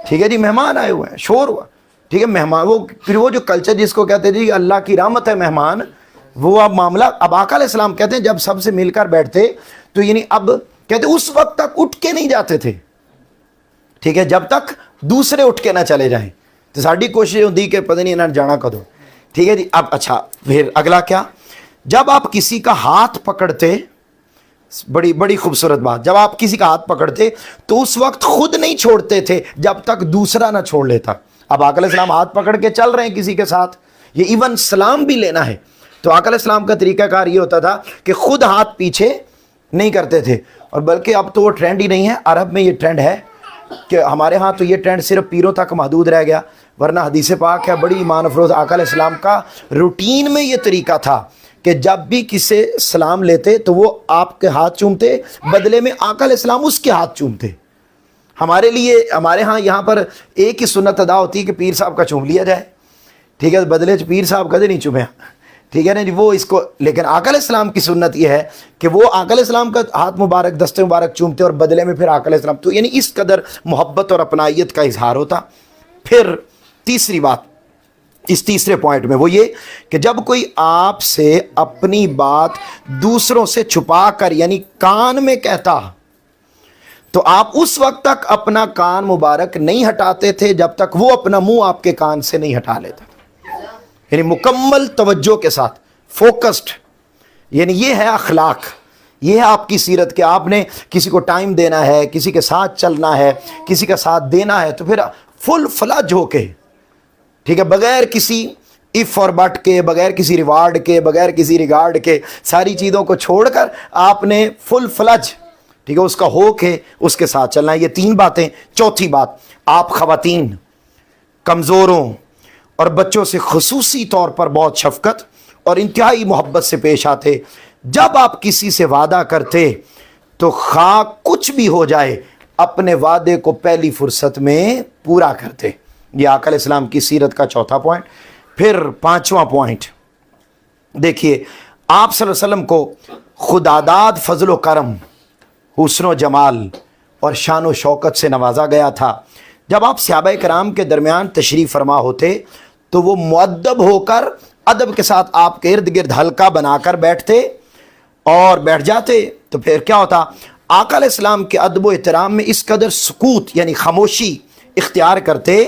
ٹھیک ہے جی، مہمان آئے ہوئے ہیں، شور ہوا، ٹھیک ہے، مہمان وہ جو کلچر جس کو کہتے ہیں جی اللہ کی رحمت ہے مہمان، وہ اب معاملہ اب آقا علیہ السلام کہتے ہیں جب سب سے مل کر بیٹھتے تو یعنی اب کہتے اس وقت تک اٹھ کے نہیں جاتے تھے، ٹھیک ہے، جب تک دوسرے اٹھ کے نہ چلے جائیں۔ تو ساری کوشش ہوتی کہ پتہ نہیں انہیں جانا کدو، ٹھیک ہے جی۔ اب اچھا پھر اگلا کیا، جب آپ کسی کا ہاتھ پکڑتے، بڑی بڑی خوبصورت بات، جب آپ کسی کا ہاتھ پکڑتے تو اس وقت خود نہیں چھوڑتے تھے جب تک دوسرا نہ چھوڑ لیتا۔ اب آقا علیہ السلام ہاتھ پکڑ کے چل رہے ہیں کسی کے ساتھ، یہ ایون سلام بھی لینا ہے تو آقا علیہ السلام کا طریقہ کار یہ ہوتا تھا کہ خود ہاتھ پیچھے نہیں کرتے تھے، اور بلکہ اب تو وہ ٹرینڈ ہی نہیں ہے، عرب میں یہ ٹرینڈ ہے کہ ہمارے ہاں تو یہ ٹرینڈ صرف پیروں تک محدود رہ گیا، ورنہ حدیث پاک ہے بڑی ایمان افروز، آقا علیہ السلام کا روٹین میں یہ طریقہ تھا کہ جب بھی کسی سلام لیتے تو وہ آپ کے ہاتھ چومتے، بدلے میں آقا علیہ السلام اس کے ہاتھ چومتے۔ ہمارے لیے، ہمارے ہاں یہاں پر ایک ہی سنت ادا ہوتی ہے کہ پیر صاحب کا چوم لیا جائے، ٹھیک ہے، بدلے پیر صاحب کدے نہیں چومے، ٹھیک ہے نا جی، وہ اس کو، لیکن آقا علیہ السلام کی سنت یہ ہے کہ وہ آقا علیہ السلام کا ہاتھ مبارک، دست مبارک چومتے اور بدلے میں پھر آقا علیہ السلام، تو یعنی اس قدر محبت اور اپنائیت کا اظہار ہوتا۔ پھر تیسری بات اس تیسرے پوائنٹ میں وہ یہ کہ جب کوئی آپ سے اپنی بات دوسروں سے چھپا کر یعنی کان میں کہتا تو آپ اس وقت تک اپنا کان مبارک نہیں ہٹاتے تھے جب تک وہ اپنا منہ آپ کے کان سے نہیں ہٹا لیتا، یعنی مکمل توجہ کے ساتھ، فوکسڈ، یعنی یہ ہے اخلاق، یہ ہے آپ کی سیرت کہ آپ نے کسی کو ٹائم دینا ہے، کسی کے ساتھ چلنا ہے، کسی کا ساتھ دینا ہے تو پھر فل فلج ہو کے، ٹھیک ہے، بغیر کسی اف اور بٹ کے، بغیر کسی ریوارڈ کے، بغیر کسی ریگارڈ کے، ساری چیزوں کو چھوڑ کر آپ نے فل فلج، ٹھیک ہے، اس کا ہو کے اس کے ساتھ چلنا ہے۔ یہ تین باتیں۔ چوتھی بات، آپ خواتین، کمزوروں اور بچوں سے خصوصی طور پر بہت شفقت اور انتہائی محبت سے پیش آتے۔ جب آپ کسی سے وعدہ کرتے تو خواہ کچھ بھی ہو جائے اپنے وعدے کو پہلی فرصت میں پورا کرتے۔ یہ آقا علیہ السلام کی سیرت کا چوتھا پوائنٹ۔ پھر پانچواں پوائنٹ دیکھیے، آپ صلی اللہ علیہ وسلم کو خداداد فضل و کرم، حسن و جمال اور شان و شوکت سے نوازا گیا تھا۔ جب آپ صحابہ کرام کے درمیان تشریف فرما ہوتے تو وہ مؤدب ہو کر ادب کے ساتھ آپ کے ارد گرد حلقہ بنا کر بیٹھتے اور بیٹھ جاتے، تو پھر کیا ہوتا، آقا علیہ السلام کے ادب و احترام میں اس قدر سکوت یعنی خاموشی اختیار کرتے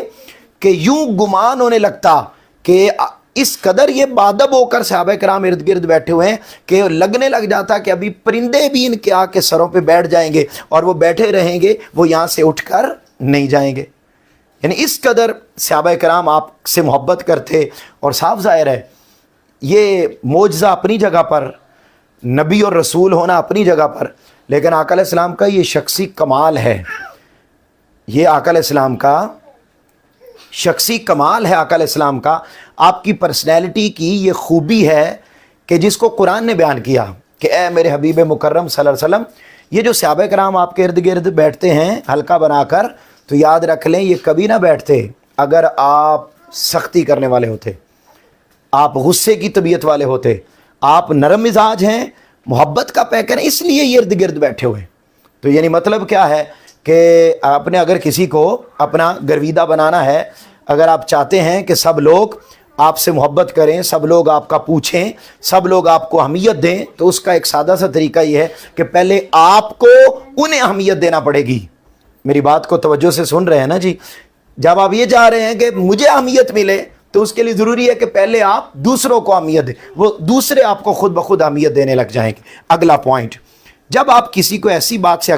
کہ یوں گمان ہونے لگتا کہ اس قدر یہ بادب ہو کر صحابہ کرام ارد گرد بیٹھے ہوئے ہیں کہ لگنے لگ جاتا کہ ابھی پرندے بھی ان کے آ کے سروں پہ بیٹھ جائیں گے اور وہ بیٹھے رہیں گے، وہ یہاں سے اٹھ کر نہیں جائیں گے۔ یعنی اس قدر صحابہ کرام آپ سے محبت کرتے، اور صاف ظاہر ہے یہ معجزہ اپنی جگہ پر، نبی اور رسول ہونا اپنی جگہ پر، لیکن آقا علیہ السلام کا یہ شخصی کمال ہے، یہ آقا علیہ السلام کا شخصی کمال ہے، آقا علیہ السلام کا، آپ کی پرسنالٹی کی یہ خوبی ہے کہ جس کو قرآن نے بیان کیا کہ اے میرے حبیب مکرم صلی اللہ علیہ وسلم، یہ جو صحابہ کرام آپ کے ارد گرد بیٹھتے ہیں حلقہ بنا کر، تو یاد رکھ لیں یہ کبھی نہ بیٹھتے اگر آپ سختی کرنے والے ہوتے، آپ غصے کی طبیعت والے ہوتے، آپ نرم مزاج ہیں، محبت کا پیکر ہیں، اس لیے یہ ارد گرد بیٹھے ہوئے۔ تو یعنی مطلب کیا ہے کہ آپ نے اگر کسی کو اپنا گرویدہ بنانا ہے، اگر آپ چاہتے ہیں کہ سب لوگ آپ سے محبت کریں، سب لوگ آپ کا پوچھیں، سب لوگ آپ کو اہمیت دیں، تو اس کا ایک سادہ سا طریقہ یہ ہے کہ پہلے آپ کو انہیں اہمیت دینا پڑے گی۔ میری بات کو توجہ سے سن رہے ہیں نا جی؟ جب آپ یہ چاہ رہے ہیں کہ مجھے اہمیت ملے تو اس کے لیے ضروری ہے کہ پہلے آپ دوسروں کو اہمیت دیں، وہ دوسرے آپ کو خود بخود اہمیت دینے لگ جائیں گے۔ اگلا پوائنٹ، جب آپ کسی کو ایسی بات سے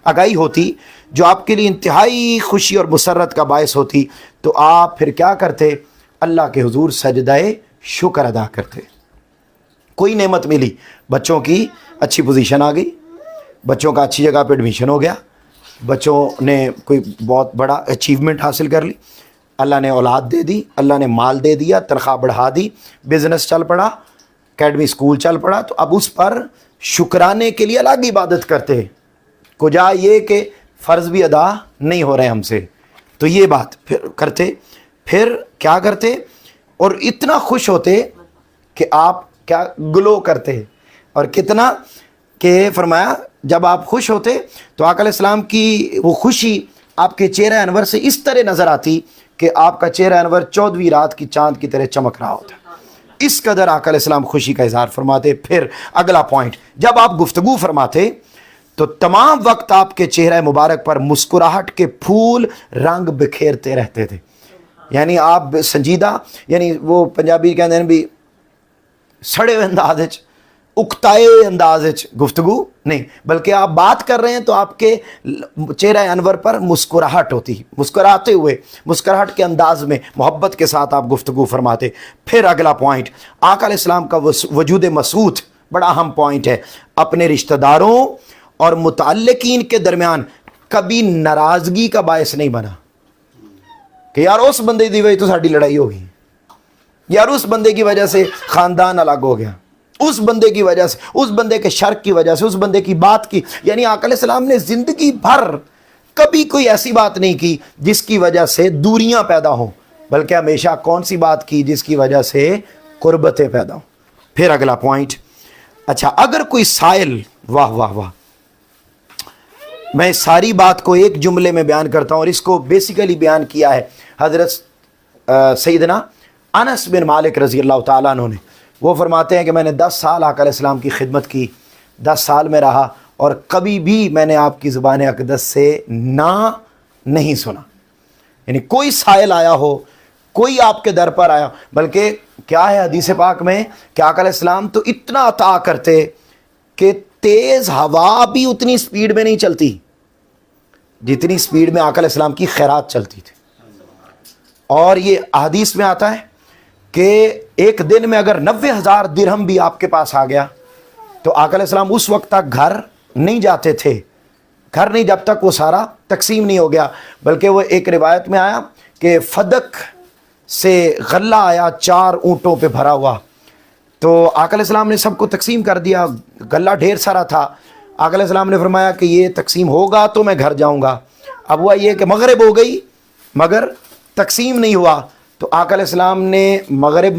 آگاہی ہوتی جو آپ کے لیے انتہائی خوشی اور مسرت کا باعث ہوتی تو آپ پھر کیا کرتے؟ اللہ کے حضور سجدہ شکر ادا کرتے۔ کوئی نعمت ملی، بچوں کی اچھی پوزیشن آ گئی، بچوں کا اچھی جگہ پہ ایڈمیشن ہو گیا، بچوں نے کوئی بہت بڑا اچیومنٹ حاصل کر لی، اللہ نے اولاد دے دی، اللہ نے مال دے دیا، تنخواہ بڑھا دی، بزنس چل پڑا، اکیڈمی اسکول چل پڑا، تو اب اس پر شکرانے کے لیے الگ عبادت کرتے ہیں، کجا یہ کہ فرض بھی ادا نہیں ہو رہے ہم سے، تو یہ بات پھر کرتے، پھر کیا کرتے، اور اتنا خوش ہوتے کہ آپ کیا گلو کرتے، اور کتنا کہ فرمایا جب آپ خوش ہوتے تو آقا علیہ السلام کی وہ خوشی آپ کے چہرہ انور سے اس طرح نظر آتی کہ آپ کا چہرہ انور 14ویں رات کی چاند کی طرح چمک رہا ہوتا، اس قدر آقا علیہ السلام خوشی کا اظہار فرماتے۔ پھر اگلا پوائنٹ، جب آپ گفتگو فرماتے تو تمام وقت آپ کے چہرہ مبارک پر مسکراہٹ کے پھول رنگ بکھیرتے رہتے تھے، یعنی آپ سنجیدہ، یعنی وہ پنجابی کہتے ہیں بھی سڑے ہوئے انداز وچ، اکتائے ہوئے انداز وچ گفتگو نہیں، بلکہ آپ بات کر رہے ہیں تو آپ کے چہرہ انور پر مسکراہٹ ہوتی، مسکراتے ہوئے، مسکراہٹ کے انداز میں محبت کے ساتھ آپ گفتگو فرماتے۔ پھر اگلا پوائنٹ، آقا علیہ السلام کا وجود مسعود بڑا اہم پوائنٹ ہے، اپنے رشتہ داروں اور متعلقین کے درمیان کبھی ناراضگی کا باعث نہیں بنا کہ یار اس بندے دی وجہ تو ساڈی لڑائی ہو گئی، یار اس بندے کی وجہ سے خاندان الگ ہو گیا، اس بندے کی وجہ سے، اس بندے کے شر کی وجہ سے، اس بندے کی بات کی، یعنی آقا علیہ السلام نے زندگی بھر کبھی کوئی ایسی بات نہیں کی جس کی وجہ سے دوریاں پیدا ہوں، بلکہ ہمیشہ کون سی بات کی جس کی وجہ سے قربتیں پیدا ہوں۔ پھر اگلا پوائنٹ، اچھا اگر کوئی سائل، واہ واہ واہ، میں ساری بات کو ایک جملے میں بیان کرتا ہوں اور اس کو بیسیکلی بیان کیا ہے حضرت سیدنا انس بن مالک رضی اللہ تعالیٰ عنہ نے۔ وہ فرماتے ہیں کہ میں نے 10 سال آقا علیہ السلام کی خدمت کی، 10 سال میں رہا اور کبھی بھی میں نے آپ کی زبان اقدس سے نہ نہیں سنا، یعنی کوئی سائل آیا ہو، کوئی آپ کے در پر آیا، بلکہ کیا ہے حدیث پاک میں کہ آقا علیہ السلام تو اتنا عطا کرتے کہ تیز ہوا بھی اتنی سپیڈ میں نہیں چلتی جتنی سپیڈ میں آقا علیہ السلام کی خیرات چلتی تھی۔ اور یہ حدیث میں آتا ہے کہ ایک دن میں اگر 90,000 درہم بھی آپ کے پاس آ گیا تو آقا علیہ السلام اس وقت تک گھر نہیں جاتے تھے، گھر نہیں جب تک وہ سارا تقسیم نہیں ہو گیا، بلکہ وہ ایک روایت میں آیا کہ فدق سے غلہ آیا 4 اونٹوں پہ بھرا ہوا، تو آقا علیہ السلام نے سب کو تقسیم کر دیا، غلہ ڈھیر سارا تھا۔ آقا علیہ السلام نے فرمایا کہ یہ تقسیم ہوگا تو میں گھر جاؤں گا۔ اب ہوا یہ کہ مغرب ہو گئی مگر تقسیم نہیں ہوا، تو آقا علیہ السلام نے مغرب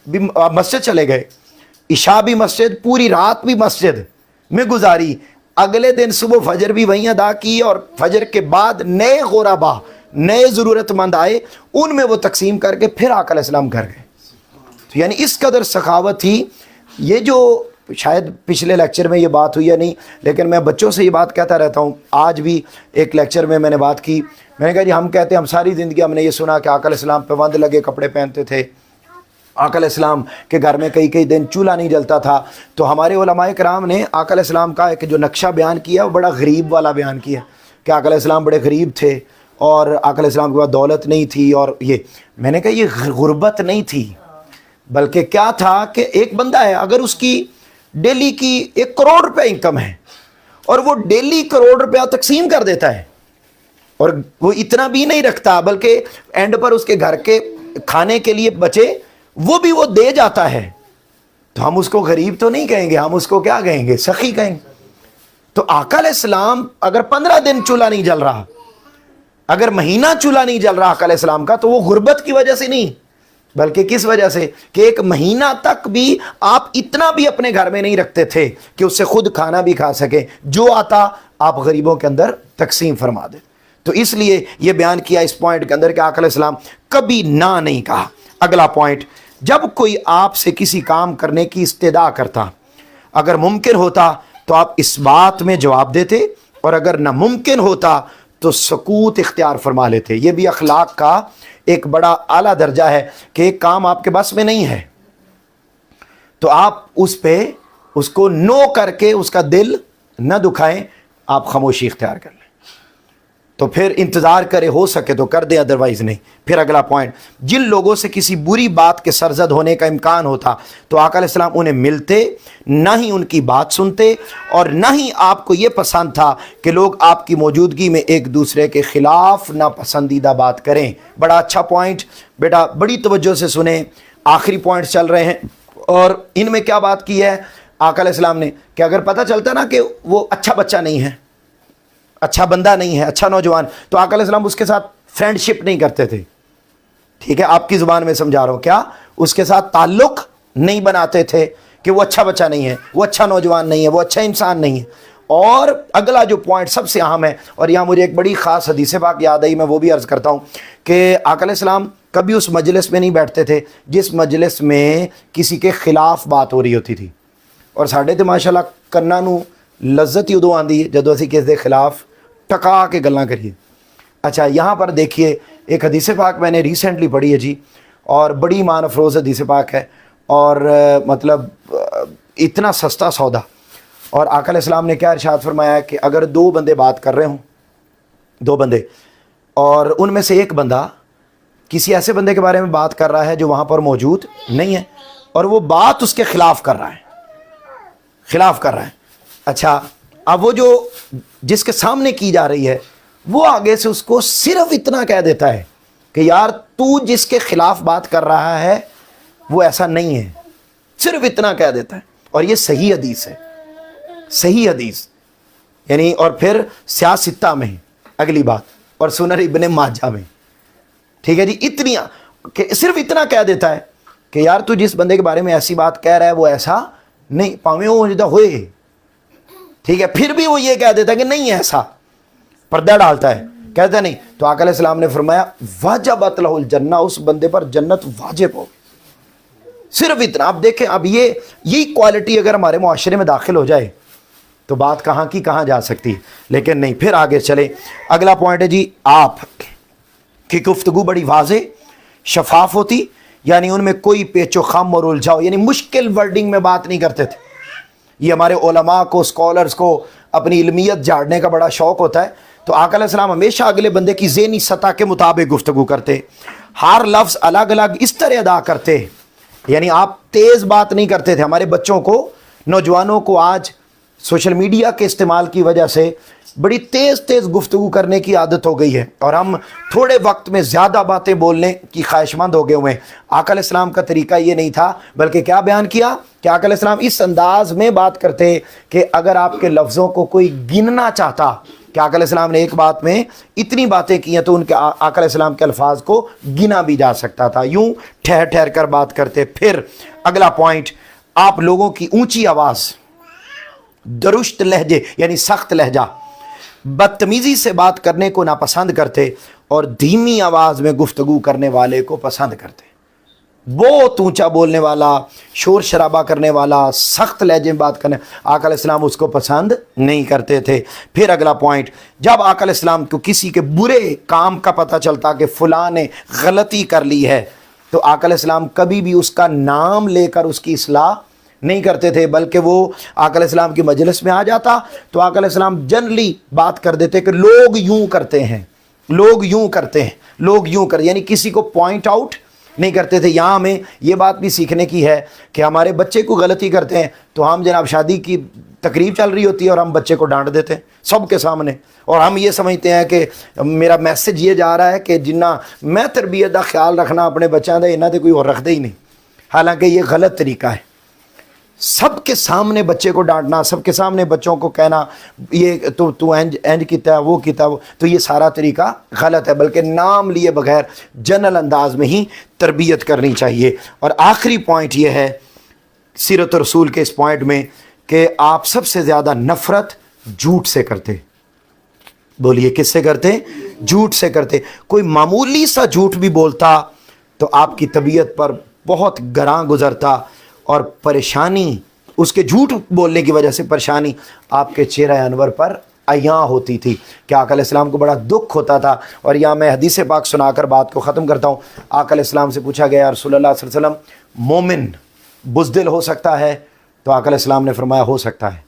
بھی مسجد چلے گئے، عشاء بھی مسجد، پوری رات بھی مسجد میں گزاری، اگلے دن صبح فجر بھی وہیں ادا کی، اور فجر کے بعد نئے غربا، نئے ضرورت مند آئے، ان میں وہ تقسیم کر کے پھر آقا علیہ السلام گھر گئے۔ تو یعنی اس قدر سخاوت تھی۔ یہ جو شاید پچھلے لیکچر میں یہ بات ہوئی یا نہیں، لیکن میں بچوں سے یہ بات کہتا رہتا ہوں، آج بھی ایک لیکچر میں نے بات کی، میں نے کہا جی ہم کہتے ہیں ہم ساری زندگی ہم نے یہ سنا کہ آقا علیہ السلام پابند لگے کپڑے پہنتے تھے، آقا علیہ السلام کے گھر میں کئی دن چولہا نہیں جلتا تھا، تو ہمارے علماء کرام نے آقا علیہ السلام کا ایک جو نقشہ بیان کیا وہ بڑا غریب والا بیان کیا کہ آقا علیہ السلام بڑے غریب تھے اور آقا علیہ السلام کے پاس دولت نہیں تھی، اور یہ میں نے کہا یہ غربت نہیں تھی، بلکہ کیا تھا کہ ایک بندہ ہے اگر اس کی ڈیلی کی 1 کروڑ روپے انکم ہے اور وہ ڈیلی 1 کروڑ روپیہ تقسیم کر دیتا ہے، اور وہ اتنا بھی نہیں رکھتا بلکہ اینڈ پر اس کے گھر کے کھانے کے لیے بچے وہ بھی وہ دے جاتا ہے، تو ہم اس کو غریب تو نہیں کہیں گے، ہم اس کو کیا کہیں گے؟ سخی کہیں گے۔ تو آقا علیہ السلام اگر 15 دن چولہا نہیں جل رہا، اگر مہینہ چولہا نہیں جل رہا آقا علیہ السلام کا، تو وہ غربت کی وجہ سے نہیں، بلکہ کس وجہ سے کہ 1 مہینہ تک بھی آپ اتنا بھی اپنے گھر میں نہیں رکھتے تھے کہ اس سے خود کھانا بھی کھا سکے، جو آتا آپ غریبوں کے اندر تقسیم فرما دیں۔ تو اس لیے یہ بیان کیا اس پوائنٹ کے اندر کہ آقا علیہ السلام کبھی نہ نہیں کہا۔ اگلا پوائنٹ، جب کوئی آپ سے کسی کام کرنے کی استدعا کرتا، اگر ممکن ہوتا تو آپ اس بات میں جواب دیتے، اور اگر ناممکن ہوتا تو سکوت اختیار فرما لیتے۔ یہ بھی اخلاق کا ایک بڑا اعلیٰ درجہ ہے کہ ایک کام آپ کے بس میں نہیں ہے تو آپ اس کو نو کر کے اس کا دل نہ دکھائیں، آپ خاموشی اختیار کر لیں، تو پھر انتظار کرے، ہو سکے تو کر دیں، ادروائز نہیں۔ پھر اگلا پوائنٹ، جن لوگوں سے کسی بری بات کے سرزد ہونے کا امکان ہوتا تو آقا علیہ السلام انہیں ملتے، نہ ہی ان کی بات سنتے، اور نہ ہی آپ کو یہ پسند تھا کہ لوگ آپ کی موجودگی میں ایک دوسرے کے خلاف ناپسندیدہ بات کریں۔ بڑا اچھا پوائنٹ بیٹا، بڑی توجہ سے سنیں، آخری پوائنٹ چل رہے ہیں، اور ان میں کیا بات کی ہے آقا علیہ السلام نے کہ اگر پتہ چلتا نا کہ وہ اچھا بچہ نہیں ہے، اچھا بندہ نہیں ہے، اچھا نوجوان، تو آقا علیہ السلام اس کے ساتھ فرینڈ شپ نہیں کرتے تھے، ٹھیک ہے، آپ کی زبان میں سمجھا رہا ہوں، کیا اس کے ساتھ تعلق نہیں بناتے تھے کہ وہ اچھا بچہ نہیں ہے، وہ اچھا نوجوان نہیں ہے، وہ اچھا انسان نہیں ہے۔ اور اگلا جو پوائنٹ سب سے اہم ہے، اور یہاں مجھے ایک بڑی خاص حدیث پاک یاد آئی، میں وہ بھی عرض کرتا ہوں کہ آقا علیہ السلام کبھی اس مجلس میں نہیں بیٹھتے تھے جس مجلس میں کسی کے خلاف بات ہو رہی ہوتی تھی، اور ساڈے تے ماشاءاللہ کناں نوں لذت ہی ادوں آندی ہے جدوں اسی کس دے خلاف ٹکا کے گلاں کریے۔ اچھا یہاں پر دیکھیے ایک حدیث پاک میں نے ریسنٹلی پڑھی ہے جی، اور بڑی ایمان افروز حدیث پاک ہے، اور مطلب اتنا سستا سودا. اور آقا علیہ السلام نے کیا ارشاد فرمایا ہے کہ اگر دو بندے بات کر رہے ہوں، دو بندے، اور ان میں سے ایک بندہ کسی ایسے بندے کے بارے میں بات کر رہا ہے جو وہاں پر موجود نہیں ہے، اور وہ بات اس کے خلاف کر رہا ہے، اچھا اب وہ جو جس کے سامنے کی جا رہی ہے وہ آگے سے اس کو صرف اتنا کہہ دیتا ہے کہ یار تو جس کے خلاف بات کر رہا ہے وہ ایسا نہیں ہے، صرف اتنا کہہ دیتا ہے. اور یہ صحیح حدیث ہے، صحیح حدیث یعنی. اور پھر سیاستہ میں اگلی بات، اور سنن ابن ماجہ میں، ٹھیک ہے جی، اتنی کہ صرف اتنا کہہ دیتا ہے کہ یار تو جس بندے کے بارے میں ایسی بات کہہ رہا ہے وہ ایسا نہیں، پاویں وہ جدہ ہوئے، ٹھیک ہے، پھر بھی وہ یہ کہہ دیتا ہے کہ نہیں ایسا، پردہ ڈالتا ہے، کہتا نہیں. تو آقا علیہ السلام نے فرمایا واجبت لہ الجنہ، اس بندے پر جنت واجب ہو. صرف اتنا. آپ دیکھیں اب یہی کوالٹی اگر ہمارے معاشرے میں داخل ہو جائے تو بات کہاں کی کہاں جا سکتی ہے، لیکن نہیں. پھر آگے چلیں، اگلا پوائنٹ ہے جی آپ کی گفتگو بڑی واضح شفاف ہوتی، یعنی ان میں کوئی پیچ و خم اور الجھاؤ، یعنی مشکل ورڈنگ میں بات نہیں کرتے تھے. یہ ہمارے علماء کو، اسکالرز کو اپنی علمیت جھاڑنے کا بڑا شوق ہوتا ہے. تو آقا علیہ السلام ہمیشہ اگلے بندے کی ذہنی سطح کے مطابق گفتگو کرتے، ہر لفظ الگ الگ اس طرح ادا کرتے، یعنی آپ تیز بات نہیں کرتے تھے. ہمارے بچوں کو، نوجوانوں کو آج سوشل میڈیا کے استعمال کی وجہ سے بڑی تیز گفتگو کرنے کی عادت ہو گئی ہے، اور ہم تھوڑے وقت میں زیادہ باتیں بولنے کی خواہش مند ہو گئے ہوئے ہیں. آقا علیہ السلام کا طریقہ یہ نہیں تھا، بلکہ کیا بیان کیا کہ آقا علیہ السلام اس انداز میں بات کرتے کہ اگر آپ کے لفظوں کو کوئی گننا چاہتا، کہ آقا علیہ السلام نے ایک بات میں اتنی باتیں کی ہیں تو ان کے آقا علیہ السلام کے الفاظ کو گنا بھی جا سکتا تھا. یوں ٹھہر ٹھہر کر بات کرتے. پھر اگلا پوائنٹ، آپ لوگوں کی اونچی آواز، درشت لہجے یعنی سخت لہجہ، بدتمیزی سے بات کرنے کو ناپسند کرتے، اور دھیمی آواز میں گفتگو کرنے والے کو پسند کرتے. بہت اونچا بولنے والا، شور شرابہ کرنے والا، سخت لہجے میں بات کرنے، آقا علیہ السلام اس کو پسند نہیں کرتے تھے. پھر اگلا پوائنٹ، جب آقا علیہ السلام کو کسی کے برے کام کا پتہ چلتا کہ فلاں نے غلطی کر لی ہے، تو آقا علیہ السلام کبھی بھی اس کا نام لے کر اس کی اصلاح نہیں کرتے تھے، بلکہ وہ آقا علیہ السلام کی مجلس میں آ جاتا تو آقا علیہ السلام جنرلی بات کر دیتے کہ لوگ یوں کرتے ہیں، لوگ یوں کرتے ہیں، لوگ یوں کرتے، یعنی کسی کو پوائنٹ آؤٹ نہیں کرتے تھے. یہاں ہمیں یہ بات بھی سیکھنے کی ہے کہ ہمارے بچے کو غلطی کرتے ہیں تو ہم جناب شادی کی تقریب چل رہی ہوتی ہے اور ہم بچے کو ڈانٹ دیتے ہیں سب کے سامنے، اور ہم یہ سمجھتے ہیں کہ میرا میسج یہ جا رہا ہے کہ جنہ میں تربیت کا خیال رکھنا اپنے بچوں کا انہوں نے کوئی اور رکھتے ہی نہیں. حالانکہ یہ غلط طریقہ ہے. سب کے سامنے بچے کو ڈانٹنا، سب کے سامنے بچوں کو کہنا یہ تو اینج کیتا ہے، وہ کیتا ہے، تو یہ سارا طریقہ غلط ہے، بلکہ نام لیے بغیر جنرل انداز میں ہی تربیت کرنی چاہیے. اور آخری پوائنٹ یہ ہے سیرت رسول کے اس پوائنٹ میں کہ آپ سب سے زیادہ نفرت جھوٹ سے کرتے. بولیے کس سے کرتے؟ جھوٹ سے کرتے. کوئی معمولی سا جھوٹ بھی بولتا تو آپ کی طبیعت پر بہت گراں گزرتا، اور پریشانی اس کے جھوٹ بولنے کی وجہ سے پریشانی آپ کے چہرہ انور پر عیاں ہوتی تھی کہ آقا علیہ السلام کو بڑا دکھ ہوتا تھا. اور یہاں میں حدیث پاک سنا کر بات کو ختم کرتا ہوں. آقا علیہ السلام سے پوچھا گیا رسول اللہ صلی اللہ علیہ وسلم مومن بزدل ہو سکتا ہے؟ تو آقا علیہ السلام نے فرمایا ہو سکتا ہے.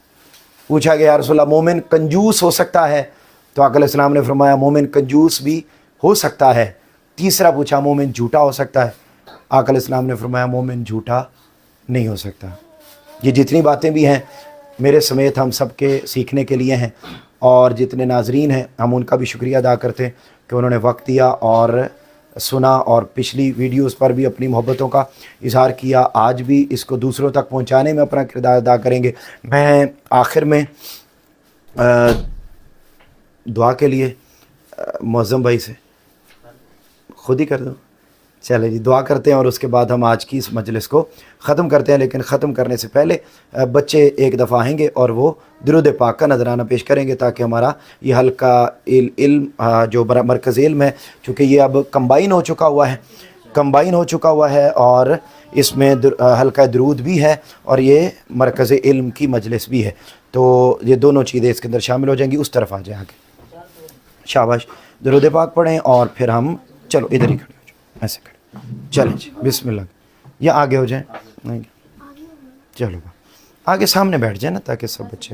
پوچھا گیا رسول اللہ مومن کنجوس ہو سکتا ہے؟ تو آقا علیہ السلام نے فرمایا مومن کنجوس بھی ہو سکتا ہے. تیسرا پوچھا مومن جھوٹا ہو سکتا ہے؟ آقا علیہ السلام نے فرمایا مومن جھوٹا نہیں ہو سکتا. یہ جتنی باتیں بھی ہیں میرے سمیت ہم سب کے سیکھنے کے لیے ہیں، اور جتنے ناظرین ہیں ہم ان کا بھی شکریہ ادا کرتے ہیں کہ انہوں نے وقت دیا اور سنا، اور پچھلی ویڈیوز پر بھی اپنی محبتوں کا اظہار کیا. آج بھی اس کو دوسروں تک پہنچانے میں اپنا کردار ادا کریں گے. میں آخر میں دعا کے لیے معظم بھائی سے خود ہی کر دوں. چلے جی دعا کرتے ہیں اور اس کے بعد ہم آج کی اس مجلس کو ختم کرتے ہیں. لیکن ختم کرنے سے پہلے بچے ایک دفعہ آئیں گے اور وہ درود پاک کا نذرانہ پیش کریں گے تاکہ ہمارا یہ حلقہ علم جو مرکز علم ہے، چونکہ یہ اب کمبائن ہو چکا ہوا ہے اور اس میں حلقہ درود بھی ہے اور یہ مرکز علم کی مجلس بھی ہے، تو یہ دونوں چیزیں اس کے اندر شامل ہو جائیں گی. اس طرف آ جائیں آگے. شاباش. درود پاک پڑھیں اور پھر ہم چلو ادھر ہی کھڑے ہو جائیں، ایسے کھڑے. چلیں جی بسم اللہ. یا آگے ہو جائیں. نہیں چلو آگے سامنے بیٹھ جائے نا تاکہ سب بچے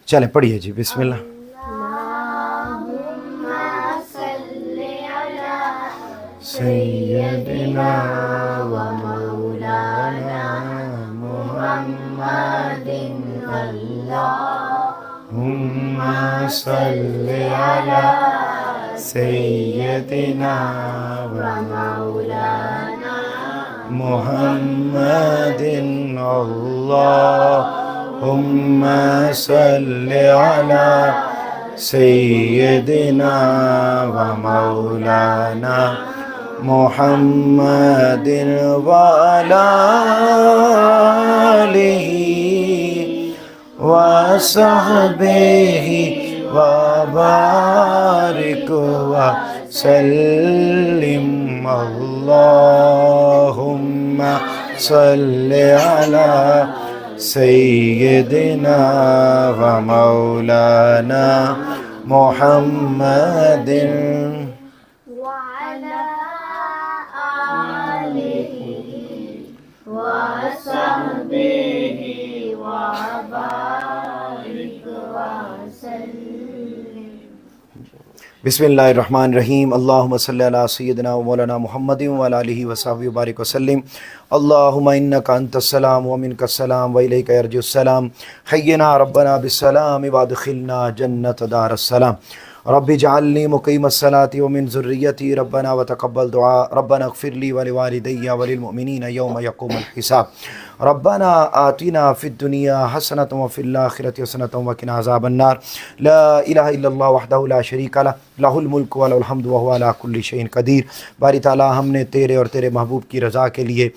چلیں پڑھیے جی بسم اللہ. سیدنا و مولانا محمد اللہم صلی علی سیدنا و مولانا محمد اللہم صلی علی سیدنا و مولانا محمد وعلى آله وصحبه وبارك وسلم اللهم صل على سيدنا ومولانا محمد بسم اللہ الرحمن الرحیم. اللہم صلی علی سیدنا و مولانا محمد وعلی آلہ وصحبہ وبارک وسلم. اللہم انک انت السلام ومنک السلام والیک یرجع السلام. حینا ربنا بالسلام وادخلنا جنت دار السلام. رب اجعلنی مقیم الصلاة ومن ذریتی ربنا وتقبل دعاء. ربنا اغفر لی ولوالدی وللمؤمنین یوم یقوم الحساب. ربنا آتنا فی الدنیا حسنة وفی الآخرة حسنة وقنا عذاب النار. لا الہ الا اللہ وحدہ لا شریک لہ لہ الملک و لہ الحمد وہو علی کل شیء قدیر. باری تعالیٰ ہم نے تیرے اور تیرے محبوب کی رضا کے لیے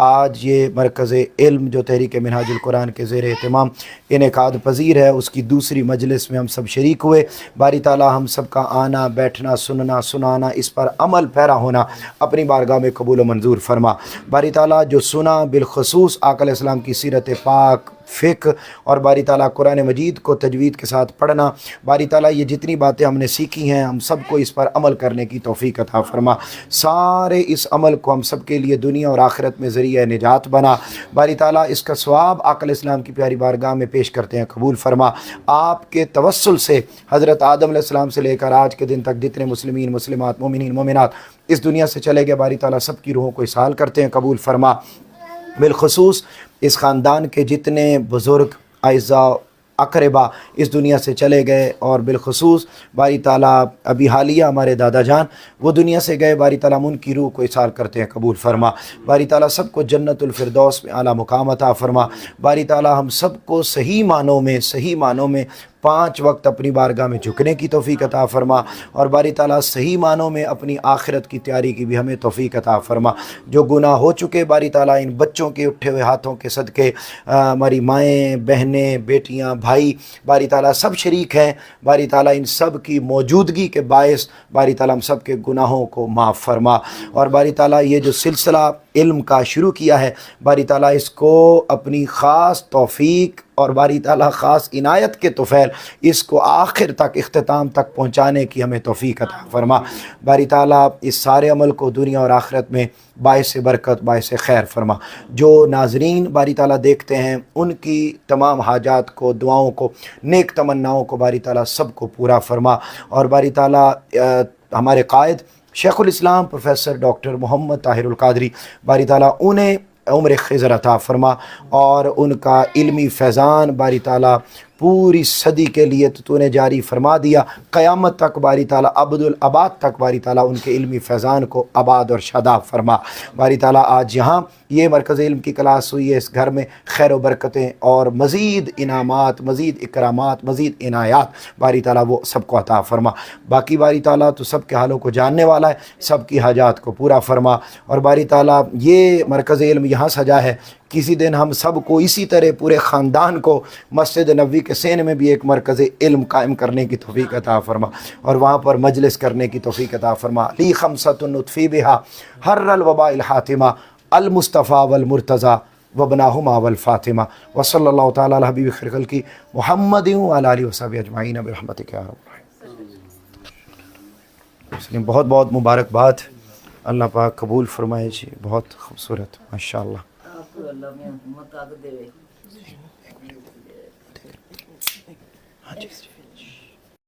آج یہ مرکز علم جو تحریک منہاج القرآن کے زیر اہتمام انعقاد پذیر ہے اس کی دوسری مجلس میں ہم سب شریک ہوئے. باری تعالیٰ ہم سب کا آنا بیٹھنا سننا سنانا اس پر عمل پیرا ہونا اپنی بارگاہ میں قبول و منظور فرما. باری تعالیٰ جو سنا بالخصوص آقا علیہ السلام کی سیرت پاک فقہ اور باری تعالیٰ قرآن مجید کو تجوید کے ساتھ پڑھنا. باری تعالیٰ یہ جتنی باتیں ہم نے سیکھی ہیں ہم سب کو اس پر عمل کرنے کی توفیق عطا فرما. سارے اس عمل کو ہم سب کے لیے دنیا اور آخرت میں ذریعہ نجات بنا. باری تعالیٰ اس کا ثواب آقا علیہ السلام کی پیاری بارگاہ میں پیش کرتے ہیں قبول فرما. آپ کے توسل سے حضرت آدم علیہ السلام سے لے کر آج کے دن تک جتنے مسلمین مسلمات مومنین مومنات اس دنیا سے چلے گئے باری تعالیٰ سب کی روحوں کو اصحال کرتے ہیں قبول فرما. بالخصوص اس خاندان کے جتنے بزرگ اعزاء اقربا اس دنیا سے چلے گئے اور بالخصوص باری تعالیٰ ابھی حالیہ ہمارے دادا جان وہ دنیا سے گئے باری تعالیٰ ان کی روح کو اصحال کرتے ہیں قبول فرما. باری تعالیٰ سب کو جنت الفردوس میں اعلیٰ مقام عطا فرما. باری تعالیٰ ہم سب کو صحیح معنوں میں 5 وقت اپنی بارگاہ میں جھکنے کی توفیق عطا فرما اور باری تعالیٰ صحیح معنوں میں اپنی آخرت کی تیاری کی بھی ہمیں توفیق عطا فرما. جو گناہ ہو چکے باری تعالیٰ ان بچوں کے اٹھے ہوئے ہاتھوں کے صدقے ہماری مائیں بہنیں بیٹیاں بھائی باری تعالیٰ سب شریک ہیں. باری تعالیٰ ان سب کی موجودگی کے باعث باری تعالیٰ ہم سب کے گناہوں کو معاف فرما. اور باری تعالیٰ یہ جو سلسلہ علم کا شروع کیا ہے باری تعالیٰ اس کو اپنی خاص توفیق اور باری تعالیٰ خاص عنایت کے طفیل اس کو آخر تک اختتام تک پہنچانے کی ہمیں توفیق عطا فرما. باری تعالیٰ اس سارے عمل کو دنیا اور آخرت میں باعث برکت باعث خیر فرما. جو ناظرین باری تعالیٰ دیکھتے ہیں ان کی تمام حاجات کو دعاؤں کو نیک تمناؤں کو باری تعالیٰ سب کو پورا فرما. اور باری تعالیٰ ہمارے قائد شیخ الاسلام پروفیسر ڈاکٹر محمد طاہر القادری باری تعالیٰ انہیں عمر خضر عطا فرما اور ان کا علمی فیضان باری تعالیٰ پوری صدی کے لیے تو نے جاری فرما دیا. قیامت تک باری تعالیٰ عبد العباد تک باری تعالیٰ ان کے علمی فیضان کو آباد اور شاداب فرما. باری تعالیٰ آج یہاں یہ مرکز علم کی کلاس ہوئی ہے اس گھر میں خیر و برکتیں اور مزید انعامات مزید اکرامات مزید عنایات باری تعالیٰ وہ سب کو عطا فرما. باقی باری تعالیٰ تو سب کے حالوں کو جاننے والا ہے سب کی حاجات کو پورا فرما. اور باری تعالیٰ یہ مرکز علم یہاں سجا ہے کسی دن ہم سب کو اسی طرح پورے خاندان کو مسجد نبوی کے سین میں بھی ایک مرکز علم قائم کرنے کی توفیق عطا فرما اور وہاں پر مجلس کرنے کی توفیق عطا فرما. لی خمسۃ نطفی بہا حر الوباء الحاتمہ المصطفیٰ والمرتضیٰ وابناہما والفاطمہ وصلی اللہ تعالیٰ علی حبیب خیر خلقہ محمد وعلی آلہ وصحبہ اجمعین برحمتک یا رب العالمین. بہت بہت مبارکباد اللہ پاک قبول فرمائے جی. بہت خوبصورت ماشاء اللہ. آپ کو اللہ میں مطاق دے. ہاں جی.